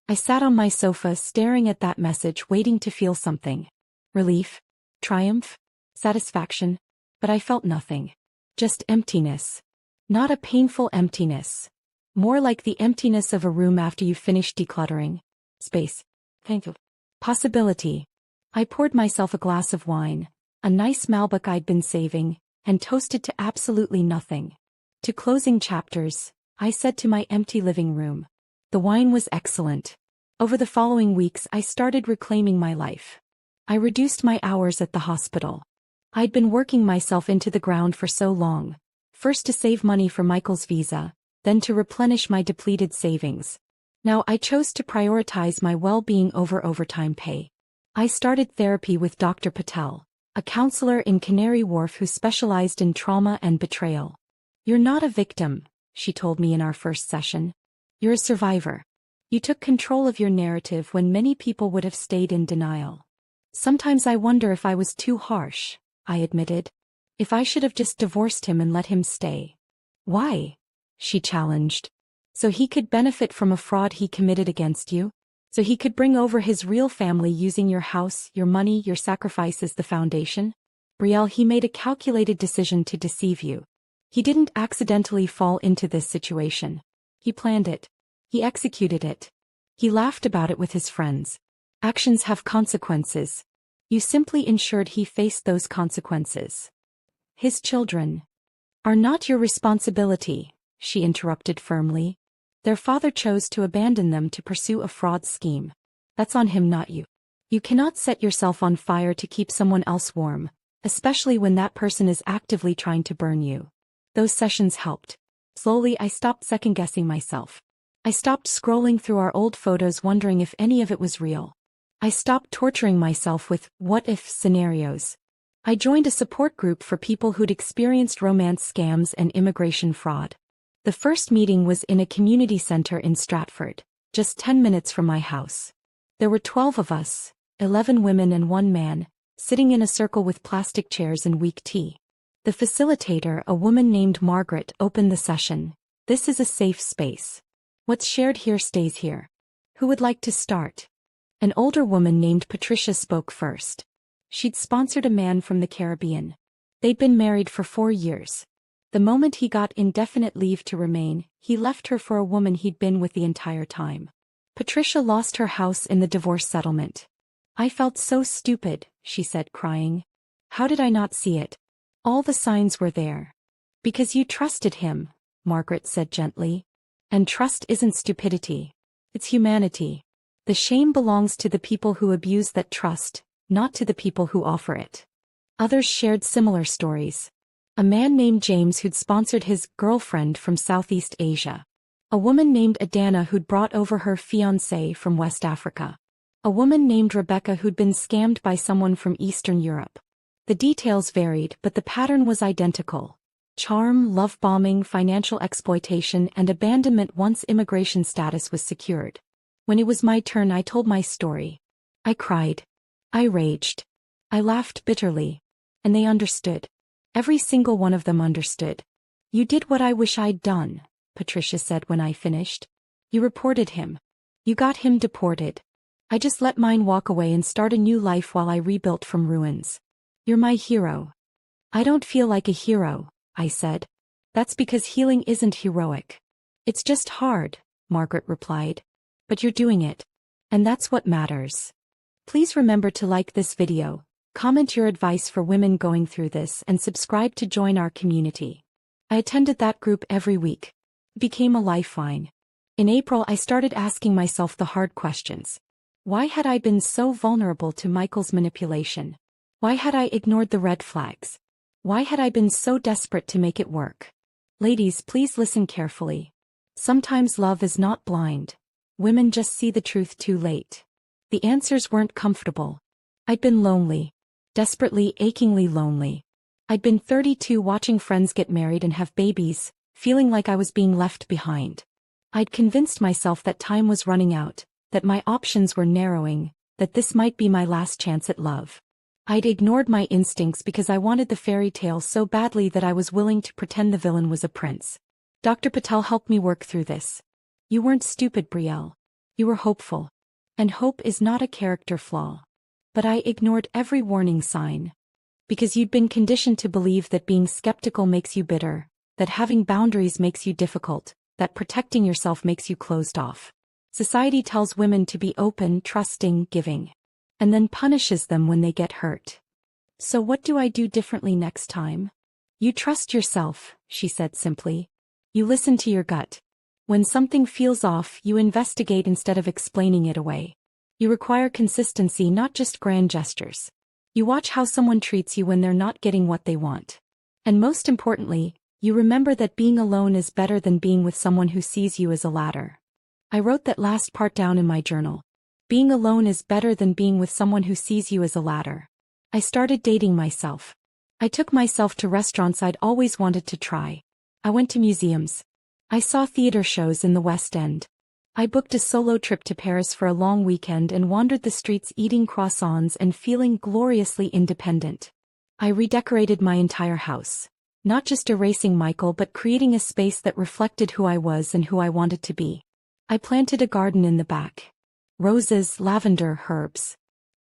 I sat on my sofa staring at that message, waiting to feel something. Relief? Triumph? Satisfaction? But I felt nothing. Just emptiness. Not a painful emptiness. More like the emptiness of a room after you finish decluttering. Space. Thank you. Possibility. I poured myself a glass of wine, a nice Malbec I'd been saving, and toasted to absolutely nothing. To closing chapters, I said to my empty living room. The wine was excellent. Over the following weeks I started reclaiming my life. I reduced my hours at the hospital. I'd been working myself into the ground for so long, first to save money for Michael's visa, then to replenish my depleted savings. Now I chose to prioritize my well-being over overtime pay. I started therapy with Dr. Patel, a counselor in Canary Wharf who specialized in trauma and betrayal. You're not a victim, she told me in our first session. You're a survivor. You took control of your narrative when many people would have stayed in denial. Sometimes I wonder if I was too harsh, I admitted. If I should have just divorced him and let him stay. Why? She challenged. So he could benefit from a fraud he committed against you? So he could bring over his real family using your house, your money, your sacrifice as the foundation? Brielle, he made a calculated decision to deceive you. He didn't accidentally fall into this situation. He planned it. He executed it. He laughed about it with his friends. Actions have consequences. You simply ensured he faced those consequences. His children are not your responsibility, she interrupted firmly. Their father chose to abandon them to pursue a fraud scheme. That's on him, not you. You cannot set yourself on fire to keep someone else warm, especially when that person is actively trying to burn you. Those sessions helped. Slowly I stopped second-guessing myself. I stopped scrolling through our old photos wondering if any of it was real. I stopped torturing myself with what-if scenarios. I joined a support group for people who'd experienced romance scams and immigration fraud. The first meeting was in a community center in Stratford, just 10 minutes from my house. There were 12 of us, 11 women and 1 man, sitting in a circle with plastic chairs and weak tea. The facilitator, a woman named Margaret, opened the session. This is a safe space. What's shared here stays here. Who would like to start? An older woman named Patricia spoke first. She'd sponsored a man from the Caribbean. They'd been married for 4 years. The moment he got indefinite leave to remain, he left her for a woman he'd been with the entire time. Patricia lost her house in the divorce settlement. I felt so stupid, she said, crying. How did I not see it? All the signs were there. Because you trusted him, Margaret said gently. And trust isn't stupidity. It's humanity. The shame belongs to the people who abuse that trust, not to the people who offer it. Others shared similar stories. A man named James who'd sponsored his girlfriend from Southeast Asia. A woman named Adana who'd brought over her fiancé from West Africa. A woman named Rebecca who'd been scammed by someone from Eastern Europe. The details varied, but the pattern was identical. Charm, love bombing, financial exploitation, and abandonment once immigration status was secured. When it was my turn, I told my story. I cried. I raged. I laughed bitterly. And they understood. Every single one of them understood. You did what I wish I'd done, Patricia said when I finished. You reported him. You got him deported. I just let mine walk away and start a new life while I rebuilt from ruins. You're my hero. I don't feel like a hero, I said. That's because healing isn't heroic. It's just hard, Margaret replied. But you're doing it. And that's what matters. Please remember to like this video, comment your advice for women going through this, and subscribe to join our community. I attended that group every week. It became a lifeline. In April, I started asking myself the hard questions. Why had I been so vulnerable to Michael's manipulation? Why had I ignored the red flags? Why had I been so desperate to make it work? Ladies, please listen carefully. Sometimes love is not blind. Women just see the truth too late. The answers weren't comfortable. I'd been lonely. Desperately, achingly lonely. I'd been 32 watching friends get married and have babies, feeling like I was being left behind. I'd convinced myself that time was running out, that my options were narrowing, that this might be my last chance at love. I'd ignored my instincts because I wanted the fairy tale so badly that I was willing to pretend the villain was a prince. Dr. Patel helped me work through this. You weren't stupid, Brielle. You were hopeful. And hope is not a character flaw. But I ignored every warning sign. Because you'd been conditioned to believe that being skeptical makes you bitter, that having boundaries makes you difficult, that protecting yourself makes you closed off. Society tells women to be open, trusting, giving. And then punishes them when they get hurt. So what do I do differently next time? You trust yourself, she said simply. You listen to your gut. When something feels off, you investigate instead of explaining it away. You require consistency, not just grand gestures. You watch how someone treats you when they're not getting what they want. And most importantly, you remember that being alone is better than being with someone who sees you as a ladder. I wrote that last part down in my journal. Being alone is better than being with someone who sees you as a ladder. I started dating myself. I took myself to restaurants I'd always wanted to try. I went to museums. I saw theater shows in the West End. I booked a solo trip to Paris for a long weekend and wandered the streets eating croissants and feeling gloriously independent. I redecorated my entire house. Not just erasing Michael, but creating a space that reflected who I was and who I wanted to be. I planted a garden in the back. Roses, lavender, herbs.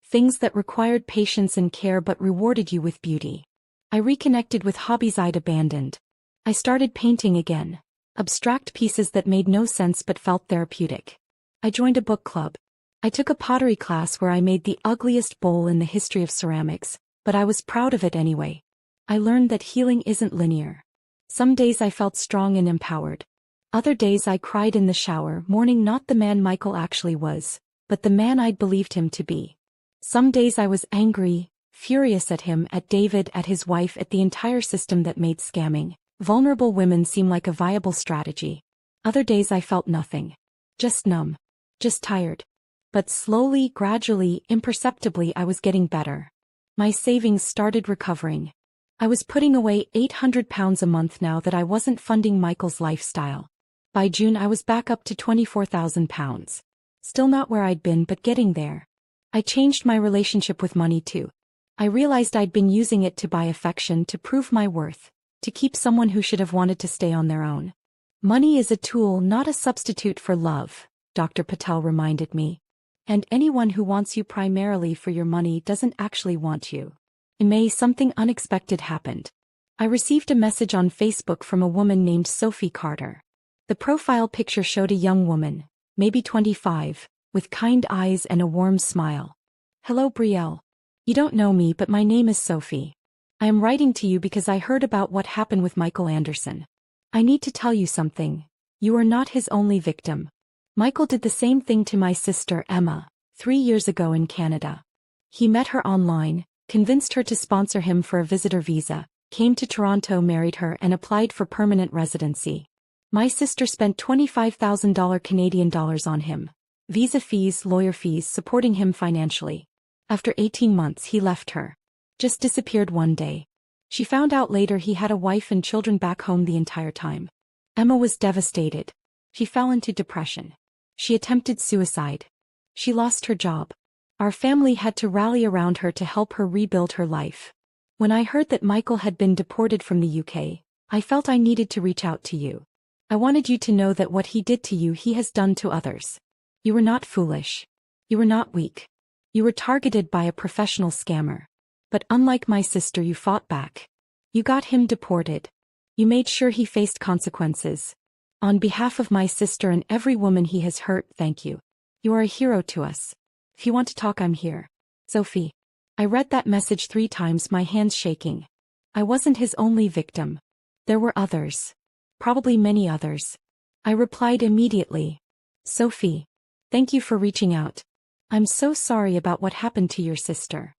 Things that required patience and care but rewarded you with beauty. I reconnected with hobbies I'd abandoned. I started painting again. Abstract pieces that made no sense but felt therapeutic. I joined a book club. I took a pottery class where I made the ugliest bowl in the history of ceramics, but I was proud of it anyway. I learned that healing isn't linear. Some days I felt strong and empowered. Other days I cried in the shower, mourning not the man Michael actually was, but the man I'd believed him to be. Some days I was angry, furious at him, at David, at his wife, at the entire system that made scamming vulnerable women seem like a viable strategy. Other days I felt nothing. Just numb. Just tired. But slowly, gradually, imperceptibly I was getting better. My savings started recovering. I was putting away £800 a month now that I wasn't funding Michael's lifestyle. By June I was back up to £24,000. Still not where I'd been, but getting there. I changed my relationship with money too. I realized I'd been using it to buy affection, to prove my worth, to keep someone who should have wanted to stay on their own. Money is a tool, not a substitute for love, Dr. Patel reminded me. And anyone who wants you primarily for your money doesn't actually want you. In May, something unexpected happened. I received a message on Facebook from a woman named Sophie Carter. The profile picture showed a young woman, maybe 25, with kind eyes and a warm smile. Hello, Brielle. You don't know me, but my name is Sophie. I am writing to you because I heard about what happened with Michael Anderson. I need to tell you something. You are not his only victim. Michael did the same thing to my sister Emma, 3 years ago in Canada. He met her online, convinced her to sponsor him for a visitor visa, came to Toronto, married her, and applied for permanent residency. My sister spent $25,000 Canadian dollars on him. Visa fees, lawyer fees, supporting him financially. After 18 months he left her. Just disappeared one day. She found out later he had a wife and children back home the entire time. Emma was devastated. She fell into depression. She attempted suicide. She lost her job. Our family had to rally around her to help her rebuild her life. When I heard that Michael had been deported from the UK, I felt I needed to reach out to you. I wanted you to know that what he did to you he has done to others. You were not foolish. You were not weak. You were targeted by a professional scammer. But unlike my sister, you fought back. You got him deported. You made sure he faced consequences. On behalf of my sister and every woman he has hurt, thank you. You are a hero to us. If you want to talk, I'm here. Sophie. I read that message 3 times, my hands shaking. I wasn't his only victim. There were others. Probably many others. I replied immediately. Sophie. Thank you for reaching out. I'm so sorry about what happened to your sister.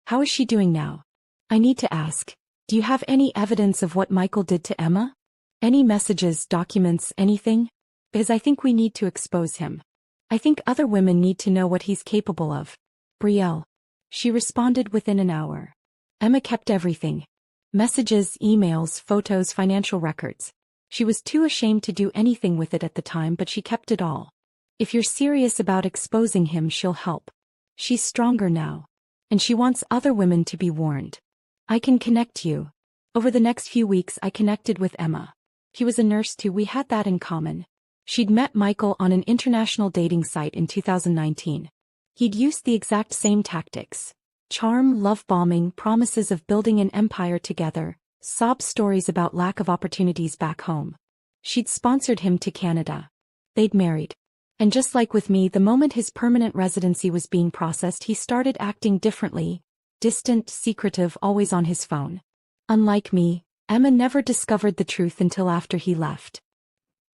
How is she doing now? I need to ask, do you have any evidence of what Michael did to Emma? Any messages, documents, anything? Because I think we need to expose him. I think other women need to know what he's capable of. Brielle. She responded within an hour. Emma kept everything. Messages, emails, photos, financial records. She was too ashamed to do anything with it at the time, but she kept it all. If you're serious about exposing him, she'll help. She's stronger now. And she wants other women to be warned. I can connect you. Over the next few weeks I connected with Emma. She was a nurse too, we had that in common. She'd met Michael on an international dating site in 2019. He'd used the exact same tactics. Charm, love bombing, promises of building an empire together, sob stories about lack of opportunities back home. She'd sponsored him to Canada. They'd married. And just like with me, the moment his permanent residency was being processed, he started acting differently, distant, secretive, always on his phone. Unlike me, Emma never discovered the truth until after he left.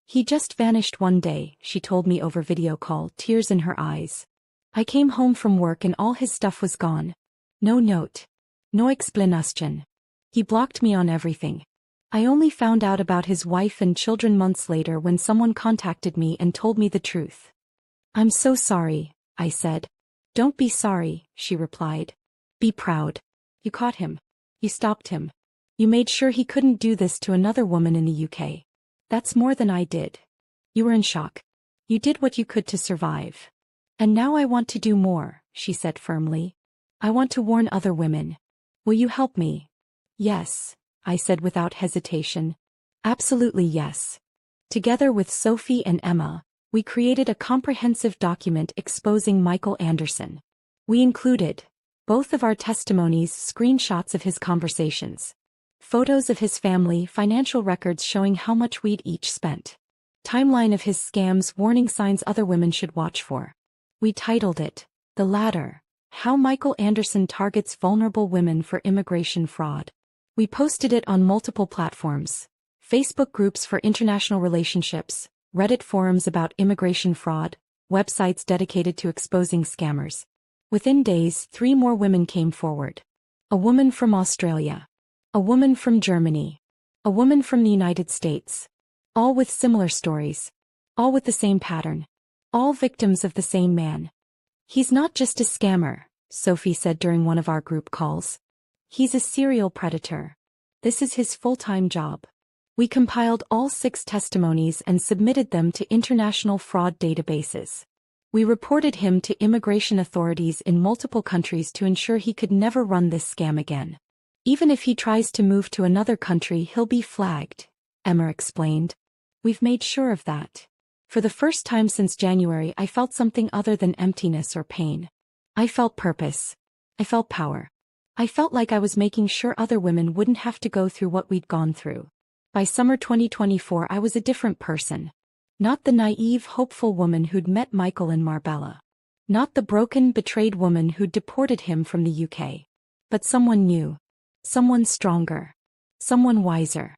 He just vanished one day, she told me over video call, tears in her eyes. I came home from work and all his stuff was gone. No note. No explanation. He blocked me on everything. I only found out about his wife and children months later when someone contacted me and told me the truth. I'm so sorry, I said. Don't be sorry, she replied. Be proud. You caught him. You stopped him. You made sure he couldn't do this to another woman in the UK. That's more than I did. You were in shock. You did what you could to survive. And now I want to do more, she said firmly. I want to warn other women. Will you help me? Yes, I said without hesitation. Absolutely yes. Together with Sophie and Emma, we created a comprehensive document exposing Michael Anderson. We included both of our testimonies, screenshots of his conversations, photos of his family, financial records showing how much we'd each spent, timeline of his scams, warning signs other women should watch for. We titled it, The Ladder: How Michael Anderson Targets Vulnerable Women for Immigration Fraud. We posted it on multiple platforms: Facebook groups for international relationships, Reddit forums about immigration fraud, websites dedicated to exposing scammers. Within days, 3 more women came forward. A woman from Australia. A woman from Germany. A woman from the United States. All with similar stories. All with the same pattern. All victims of the same man. He's not just a scammer, Sophie said during one of our group calls. He's a serial predator. This is his full-time job. We compiled all 6 testimonies and submitted them to international fraud databases. We reported him to immigration authorities in multiple countries to ensure he could never run this scam again. Even if he tries to move to another country, he'll be flagged, Emma explained. We've made sure of that. For the first time since January, I felt something other than emptiness or pain. I felt purpose. I felt power. I felt like I was making sure other women wouldn't have to go through what we'd gone through. By summer 2024, I was a different person. Not the naive, hopeful woman who'd met Michael in Marbella. Not the broken, betrayed woman who'd deported him from the UK. But someone new. Someone stronger. Someone wiser.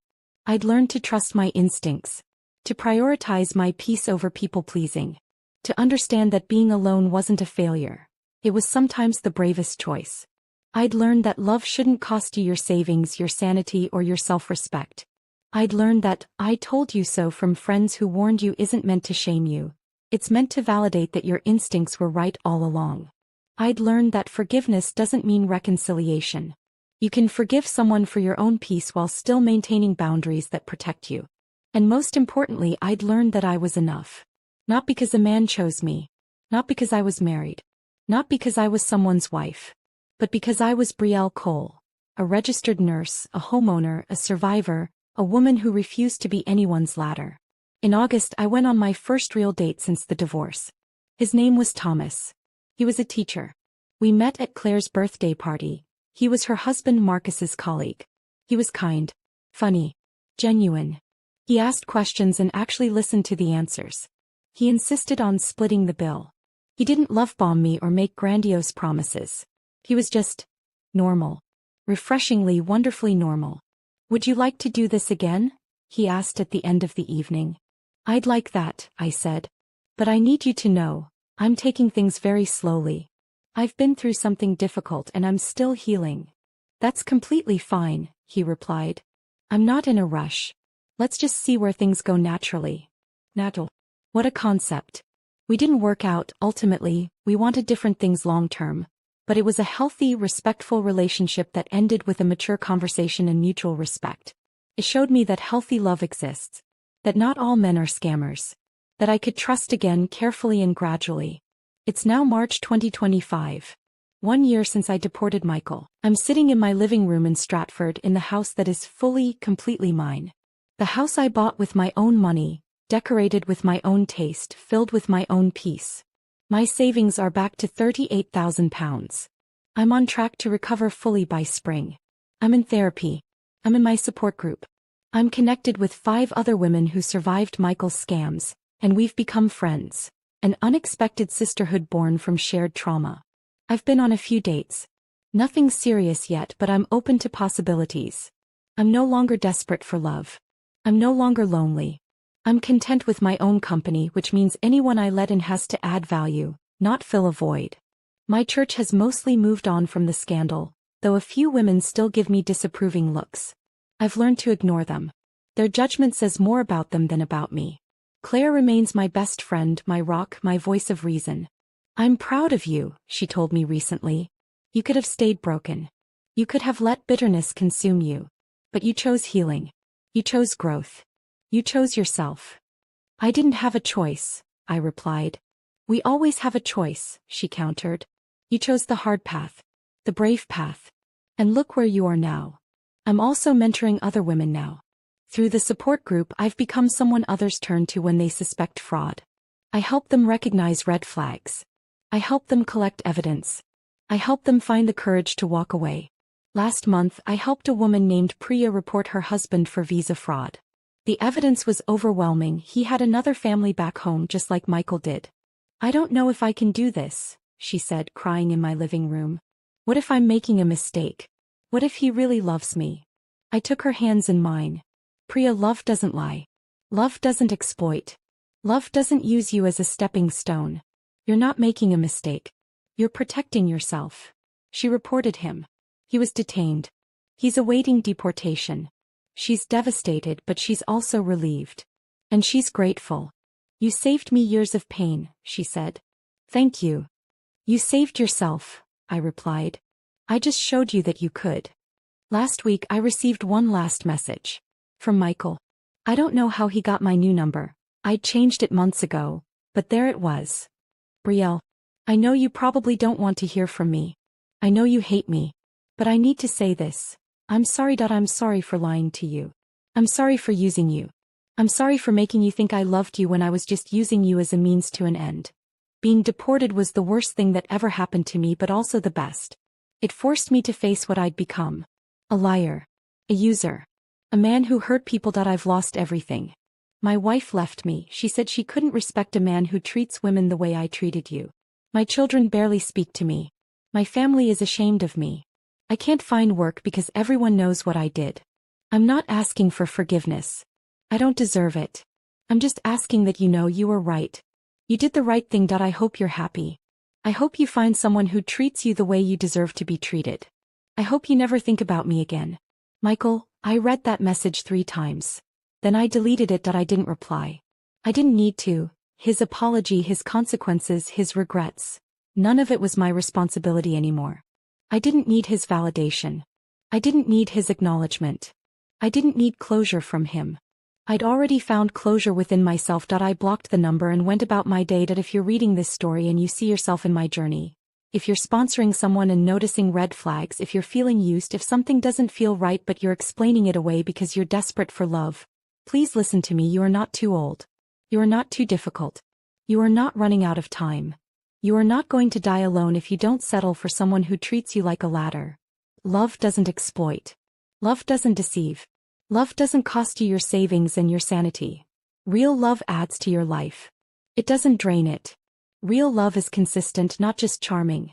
I'd learned to trust my instincts. To prioritize my peace over people-pleasing. To understand that being alone wasn't a failure. It was sometimes the bravest choice. I'd learned that love shouldn't cost you your savings, your sanity, or your self-respect. I'd learned that "I told you so" from friends who warned you isn't meant to shame you. It's meant to validate that your instincts were right all along. I'd learned that forgiveness doesn't mean reconciliation. You can forgive someone for your own peace while still maintaining boundaries that protect you. And most importantly, I'd learned that I was enough. Not because a man chose me. Not because I was married. Not because I was someone's wife. But because I was Brielle Cole. A registered nurse, a homeowner, a survivor, a woman who refused to be anyone's ladder. In August, I went on my first real date since the divorce. His name was Thomas. He was a teacher. We met at Claire's birthday party. He was her husband Marcus's colleague. He was kind, funny, genuine. He asked questions and actually listened to the answers. He insisted on splitting the bill. He didn't love-bomb me or make grandiose promises. He was just normal. Refreshingly, wonderfully normal. "Would you like to do this again?" he asked at the end of the evening. "I'd like that," I said. "But I need you to know, I'm taking things very slowly. I've been through something difficult and I'm still healing." "That's completely fine," he replied. "I'm not in a rush. Let's just see where things go naturally." Natural. What a concept. We didn't work out, ultimately. We wanted different things long-term. But it was a healthy, respectful relationship that ended with a mature conversation and mutual respect. It showed me that healthy love exists. That not all men are scammers. That I could trust again, carefully and gradually. It's now March 2025. 1 year since I deported Michael. I'm sitting in my living room in Stratford in the house that is fully, completely mine. The house I bought with my own money, decorated with my own taste, filled with my own peace. My savings are back to £38,000. I'm on track to recover fully by spring. I'm in therapy. I'm in my support group. I'm connected with 5 other women who survived Michael's scams, and we've become friends. An unexpected sisterhood born from shared trauma. I've been on a few dates. Nothing serious yet, but I'm open to possibilities. I'm no longer desperate for love. I'm no longer lonely. I'm content with my own company, which means anyone I let in has to add value, not fill a void. My church has mostly moved on from the scandal, though a few women still give me disapproving looks. I've learned to ignore them. Their judgment says more about them than about me. Claire remains my best friend, my rock, my voice of reason. "I'm proud of you," she told me recently. "You could have stayed broken. You could have let bitterness consume you. But you chose healing. You chose growth. You chose yourself." "I didn't have a choice," I replied. "We always have a choice," she countered. "You chose the hard path. The brave path. And look where you are now." I'm also mentoring other women now. Through the support group, I've become someone others turn to when they suspect fraud. I help them recognize red flags. I help them collect evidence. I help them find the courage to walk away. Last month, I helped a woman named Priya report her husband for visa fraud. The evidence was overwhelming. He had another family back home just like Michael did. I don't know if I can do this, she said, crying in my living room. What if I'm making a mistake? What if he really loves me? I took her hands in mine. Priya, love doesn't lie. Love doesn't exploit. Love doesn't use you as a stepping stone. You're not making a mistake. You're protecting yourself. She reported him. He was detained. He's awaiting deportation. She's devastated, but she's also relieved. And she's grateful. You saved me years of pain, she said. Thank you. You saved yourself, I replied. I just showed you that you could. Last week I received one last message. From Michael. I don't know how he got my new number. I'd changed it months ago, but there it was. Brielle, I know you probably don't want to hear from me. I know you hate me. But I need to say this. I'm sorry. I'm sorry for lying to you. I'm sorry for using you. I'm sorry for making you think I loved you when I was just using you as a means to an end. Being deported was the worst thing that ever happened to me, but also the best. It forced me to face what I'd become. A liar. A user. A man who hurt people. I've lost everything. My wife left me. She said she couldn't respect a man who treats women the way I treated you. My children barely speak to me. My family is ashamed of me. I can't find work because everyone knows what I did. I'm not asking for forgiveness. I don't deserve it. I'm just asking that you know you were right. You did the right thing. I hope you're happy. I hope you find someone who treats you the way you deserve to be treated. I hope you never think about me again. Michael, I read that message 3 times. Then I deleted it. I didn't reply. I didn't need to. His apology, his consequences, his regrets. None of it was my responsibility anymore. I didn't need his validation. I didn't need his acknowledgement. I didn't need closure from him. I'd already found closure within myself. I blocked the number and went about my day. If you're reading this story and you see yourself in my journey, if you're sponsoring someone and noticing red flags, if you're feeling used, if something doesn't feel right but you're explaining it away because you're desperate for love, please listen to me. You are not too old. You are not too difficult. You are not running out of time. You are not going to die alone if you don't settle for someone who treats you like a ladder. Love doesn't exploit. Love doesn't deceive. Love doesn't cost you your savings and your sanity. Real love adds to your life. It doesn't drain it. Real love is consistent, not just charming.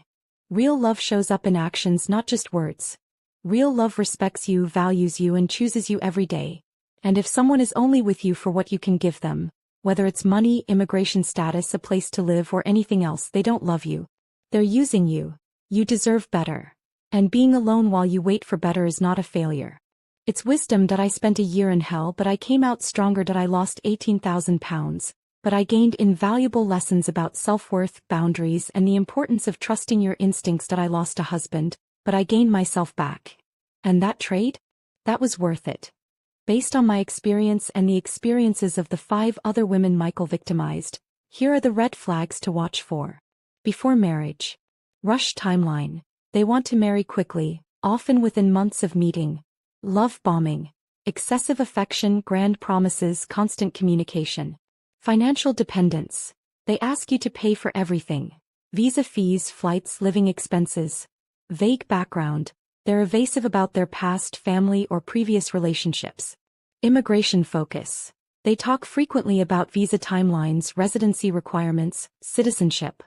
Real love shows up in actions, not just words. Real love respects you, values you, and chooses you every day. And if someone is only with you for what you can give them, whether it's money, immigration status, a place to live, or anything else, they don't love you. They're using you. You deserve better. And being alone while you wait for better is not a failure. It's wisdom. I spent a year in hell, but I came out stronger. I lost 18,000 pounds, but I gained invaluable lessons about self-worth, boundaries, and the importance of trusting your instincts. I lost a husband, but I gained myself back. And that trade? That was worth it. Based on my experience and the experiences of the 5 other women Michael victimized, here are the red flags to watch for. Before marriage. Rush timeline. They want to marry quickly, often within months of meeting. Love bombing. Excessive affection, grand promises, constant communication. Financial dependence. They ask you to pay for everything. Visa fees, flights, living expenses. Vague background. They're evasive about their past, family, or previous relationships. Immigration focus. They talk frequently about visa timelines, residency requirements, citizenship.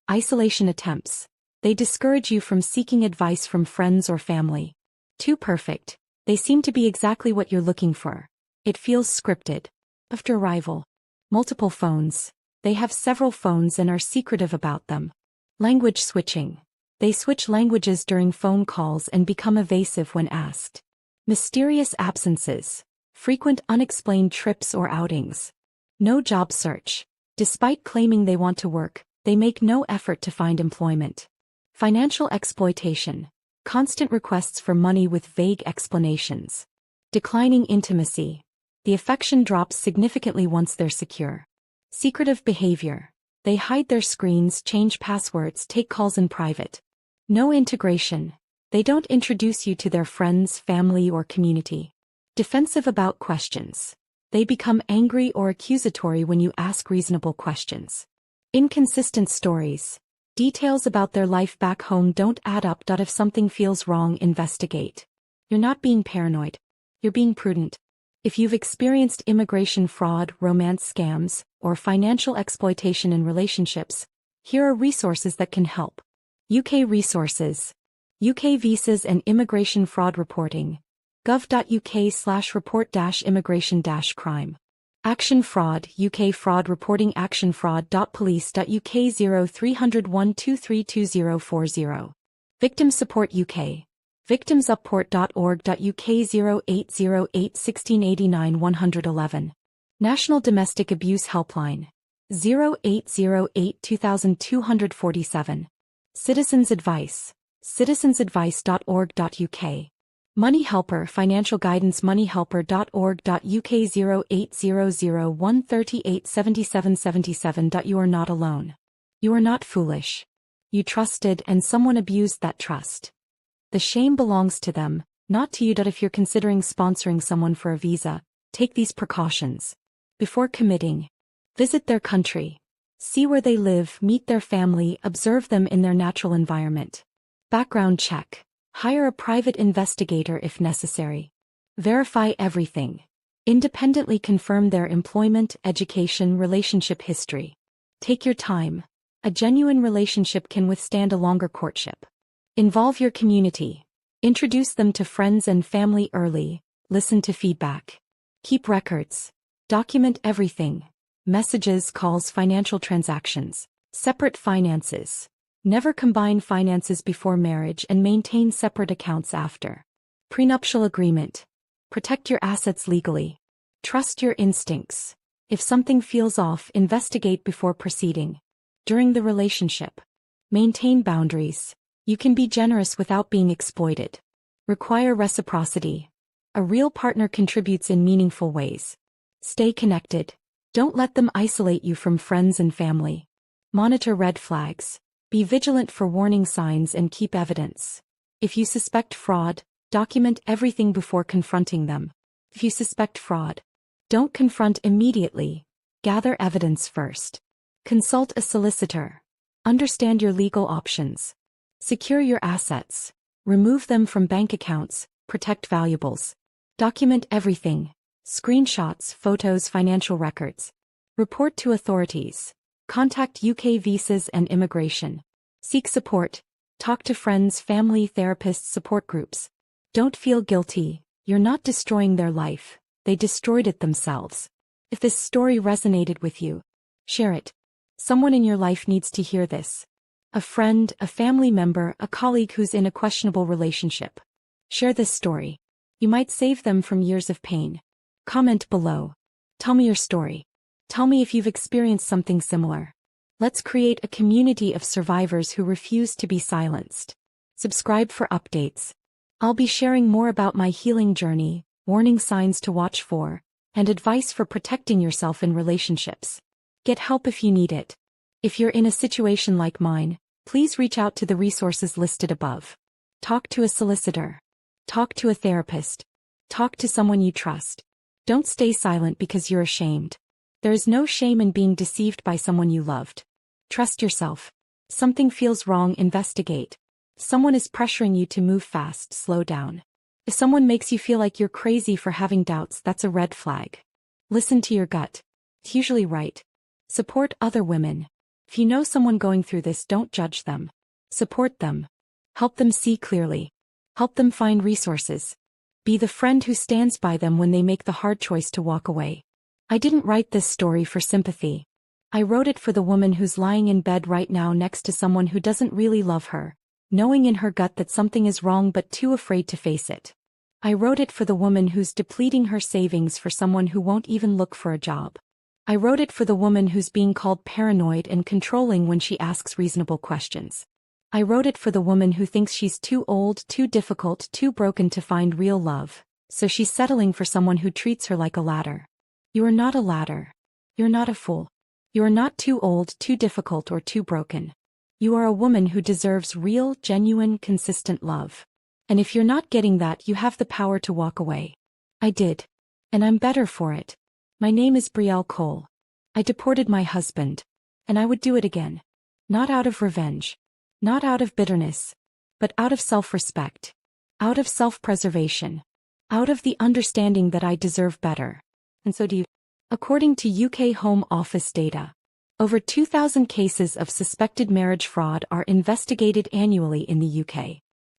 Isolation attempts. They discourage you from seeking advice from friends or family. Too perfect. They seem to be exactly what you're looking for. It feels scripted. After arrival. Multiple phones. They have several phones and are secretive about them. Language switching. They switch languages during phone calls and become evasive when asked. Mysterious absences. Frequent unexplained trips or outings. No job search. Despite claiming they want to work, they make no effort to find employment. Financial exploitation. Constant requests for money with vague explanations. Declining intimacy. The affection drops significantly once they're secure. Secretive behavior. They hide their screens, change passwords, take calls in private. No integration. They don't introduce you to their friends, family, or community. Defensive about questions. They become angry or accusatory when you ask reasonable questions. Inconsistent stories. Details about their life back home don't add up. If something feels wrong, investigate. You're not being paranoid. You're being prudent. If you've experienced immigration fraud, romance scams, or financial exploitation in relationships, here are resources that can help. UK resources. UK visas and immigration fraud reporting. gov.uk/report-immigration-crime. Action Fraud, UK Fraud Reporting actionfraud.police.uk 0300 1232040. Victim Support UK. victimsupport.org.uk 0808 1689 111. National Domestic Abuse Helpline. 0808 2247. Citizens Advice. citizensadvice.org.uk. Money Helper Financial Guidance moneyhelper.org.uk 0800 138 7777. You are not alone. You are not foolish. You trusted and someone abused that trust. The shame belongs to them, not to you. If you're considering sponsoring someone for a visa, take these precautions. Before committing, visit their country. See where they live, meet their family, observe them in their natural environment. Background check. Hire a private investigator if necessary. Verify everything. Independently confirm their employment, education, relationship history. Take your time. A genuine relationship can withstand a longer courtship. Involve your community. Introduce them to friends and family early. Listen to feedback. Keep records. Document everything. Messages, calls, financial transactions. Separate finances. Never combine finances before marriage and maintain separate accounts after. Prenuptial agreement. Protect your assets legally. Trust your instincts. If something feels off, investigate before proceeding. During the relationship, maintain boundaries. You can be generous without being exploited. Require reciprocity. A real partner contributes in meaningful ways. Stay connected. Don't let them isolate you from friends and family. Monitor red flags. Be vigilant for warning signs and keep evidence. If you suspect fraud, document everything before confronting them. If you suspect fraud, don't confront immediately. Gather evidence first. Consult a solicitor. Understand your legal options. Secure your assets. Remove them from bank accounts. Protect valuables. Document everything. Screenshots, photos, financial records. Report to authorities. Contact UK Visas and Immigration. Seek support. Talk to friends, family, therapists, support groups. Don't feel guilty. You're not destroying their life. They destroyed it themselves. If this story resonated with you, share it. Someone in your life needs to hear this. A friend, a family member, a colleague who's in a questionable relationship. Share this story. You might save them from years of pain. Comment below. Tell me your story. Tell me if you've experienced something similar. Let's create a community of survivors who refuse to be silenced. Subscribe for updates. I'll be sharing more about my healing journey, warning signs to watch for, and advice for protecting yourself in relationships. Get help if you need it. If you're in a situation like mine, please reach out to the resources listed above. Talk to a solicitor. Talk to a therapist. Talk to someone you trust. Don't stay silent because you're ashamed. There is no shame in being deceived by someone you loved. Trust yourself. Something feels wrong, investigate. Someone is pressuring you to move fast, slow down. If someone makes you feel like you're crazy for having doubts, that's a red flag. Listen to your gut. It's usually right. Support other women. If you know someone going through this, don't judge them. Support them. Help them see clearly. Help them find resources. Be the friend who stands by them when they make the hard choice to walk away. I didn't write this story for sympathy. I wrote it for the woman who's lying in bed right now next to someone who doesn't really love her, knowing in her gut that something is wrong but too afraid to face it. I wrote it for the woman who's depleting her savings for someone who won't even look for a job. I wrote it for the woman who's being called paranoid and controlling when she asks reasonable questions. I wrote it for the woman who thinks she's too old, too difficult, too broken to find real love, so she's settling for someone who treats her like a ladder. You are not a ladder. You're not a fool. You are not too old, too difficult, or too broken. You are a woman who deserves real, genuine, consistent love. And if you're not getting that, you have the power to walk away. I did. And I'm better for it. My name is Brielle Cole. I deported my husband. And I would do it again. Not out of revenge. Not out of bitterness. But out of self-respect. Out of self-preservation. Out of the understanding that I deserve better. And so do you. According to UK Home Office data, over 2,000 cases of suspected marriage fraud are investigated annually in the UK.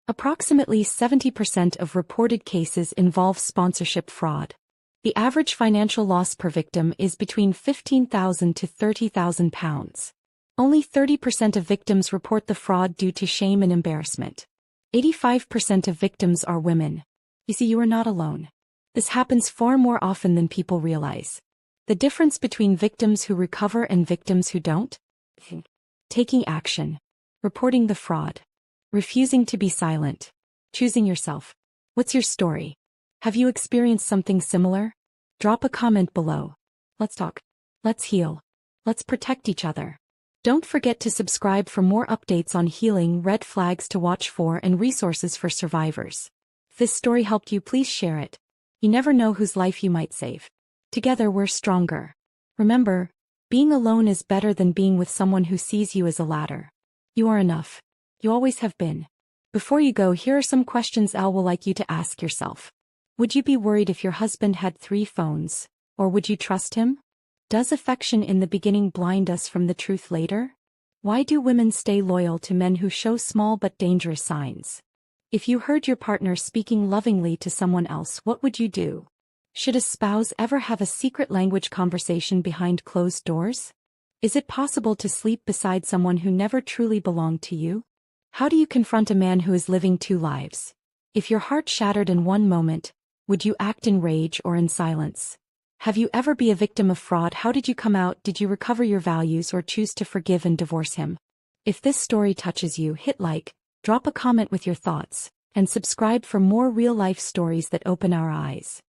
Approximately 70% of reported cases involve sponsorship fraud. The average financial loss per victim is between £15,000 to £30,000. Only 30% of victims report the fraud due to shame and embarrassment. 85% of victims are women. You see, you are not alone. This happens far more often than people realize. The difference between victims who recover and victims who don't? Taking action. Reporting the fraud. Refusing to be silent. Choosing yourself. What's your story? Have you experienced something similar? Drop a comment below. Let's talk. Let's heal. Let's protect each other. Don't forget to subscribe for more updates on healing, red flags to watch for, and resources for survivors. If this story helped you, please share it. You never know whose life you might save. Together we're stronger. Remember, being alone is better than being with someone who sees you as a ladder. You are enough. You always have been. Before you go, here are some questions Elle will like you to ask yourself. Would you be worried if your husband had 3 phones? Or would you trust him? Does affection in the beginning blind us from the truth later? Why do women stay loyal to men who show small but dangerous signs? If you heard your partner speaking lovingly to someone else, what would you do? Should a spouse ever have a secret language conversation behind closed doors? Is it possible to sleep beside someone who never truly belonged to you? How do you confront a man who is living 2 lives? If your heart shattered in one moment, would you act in rage or in silence? Have you ever been a victim of fraud? How did you come out? Did you recover your values or choose to forgive and divorce him? If this story touches you, hit like, drop a comment with your thoughts, and subscribe for more real-life stories that open our eyes.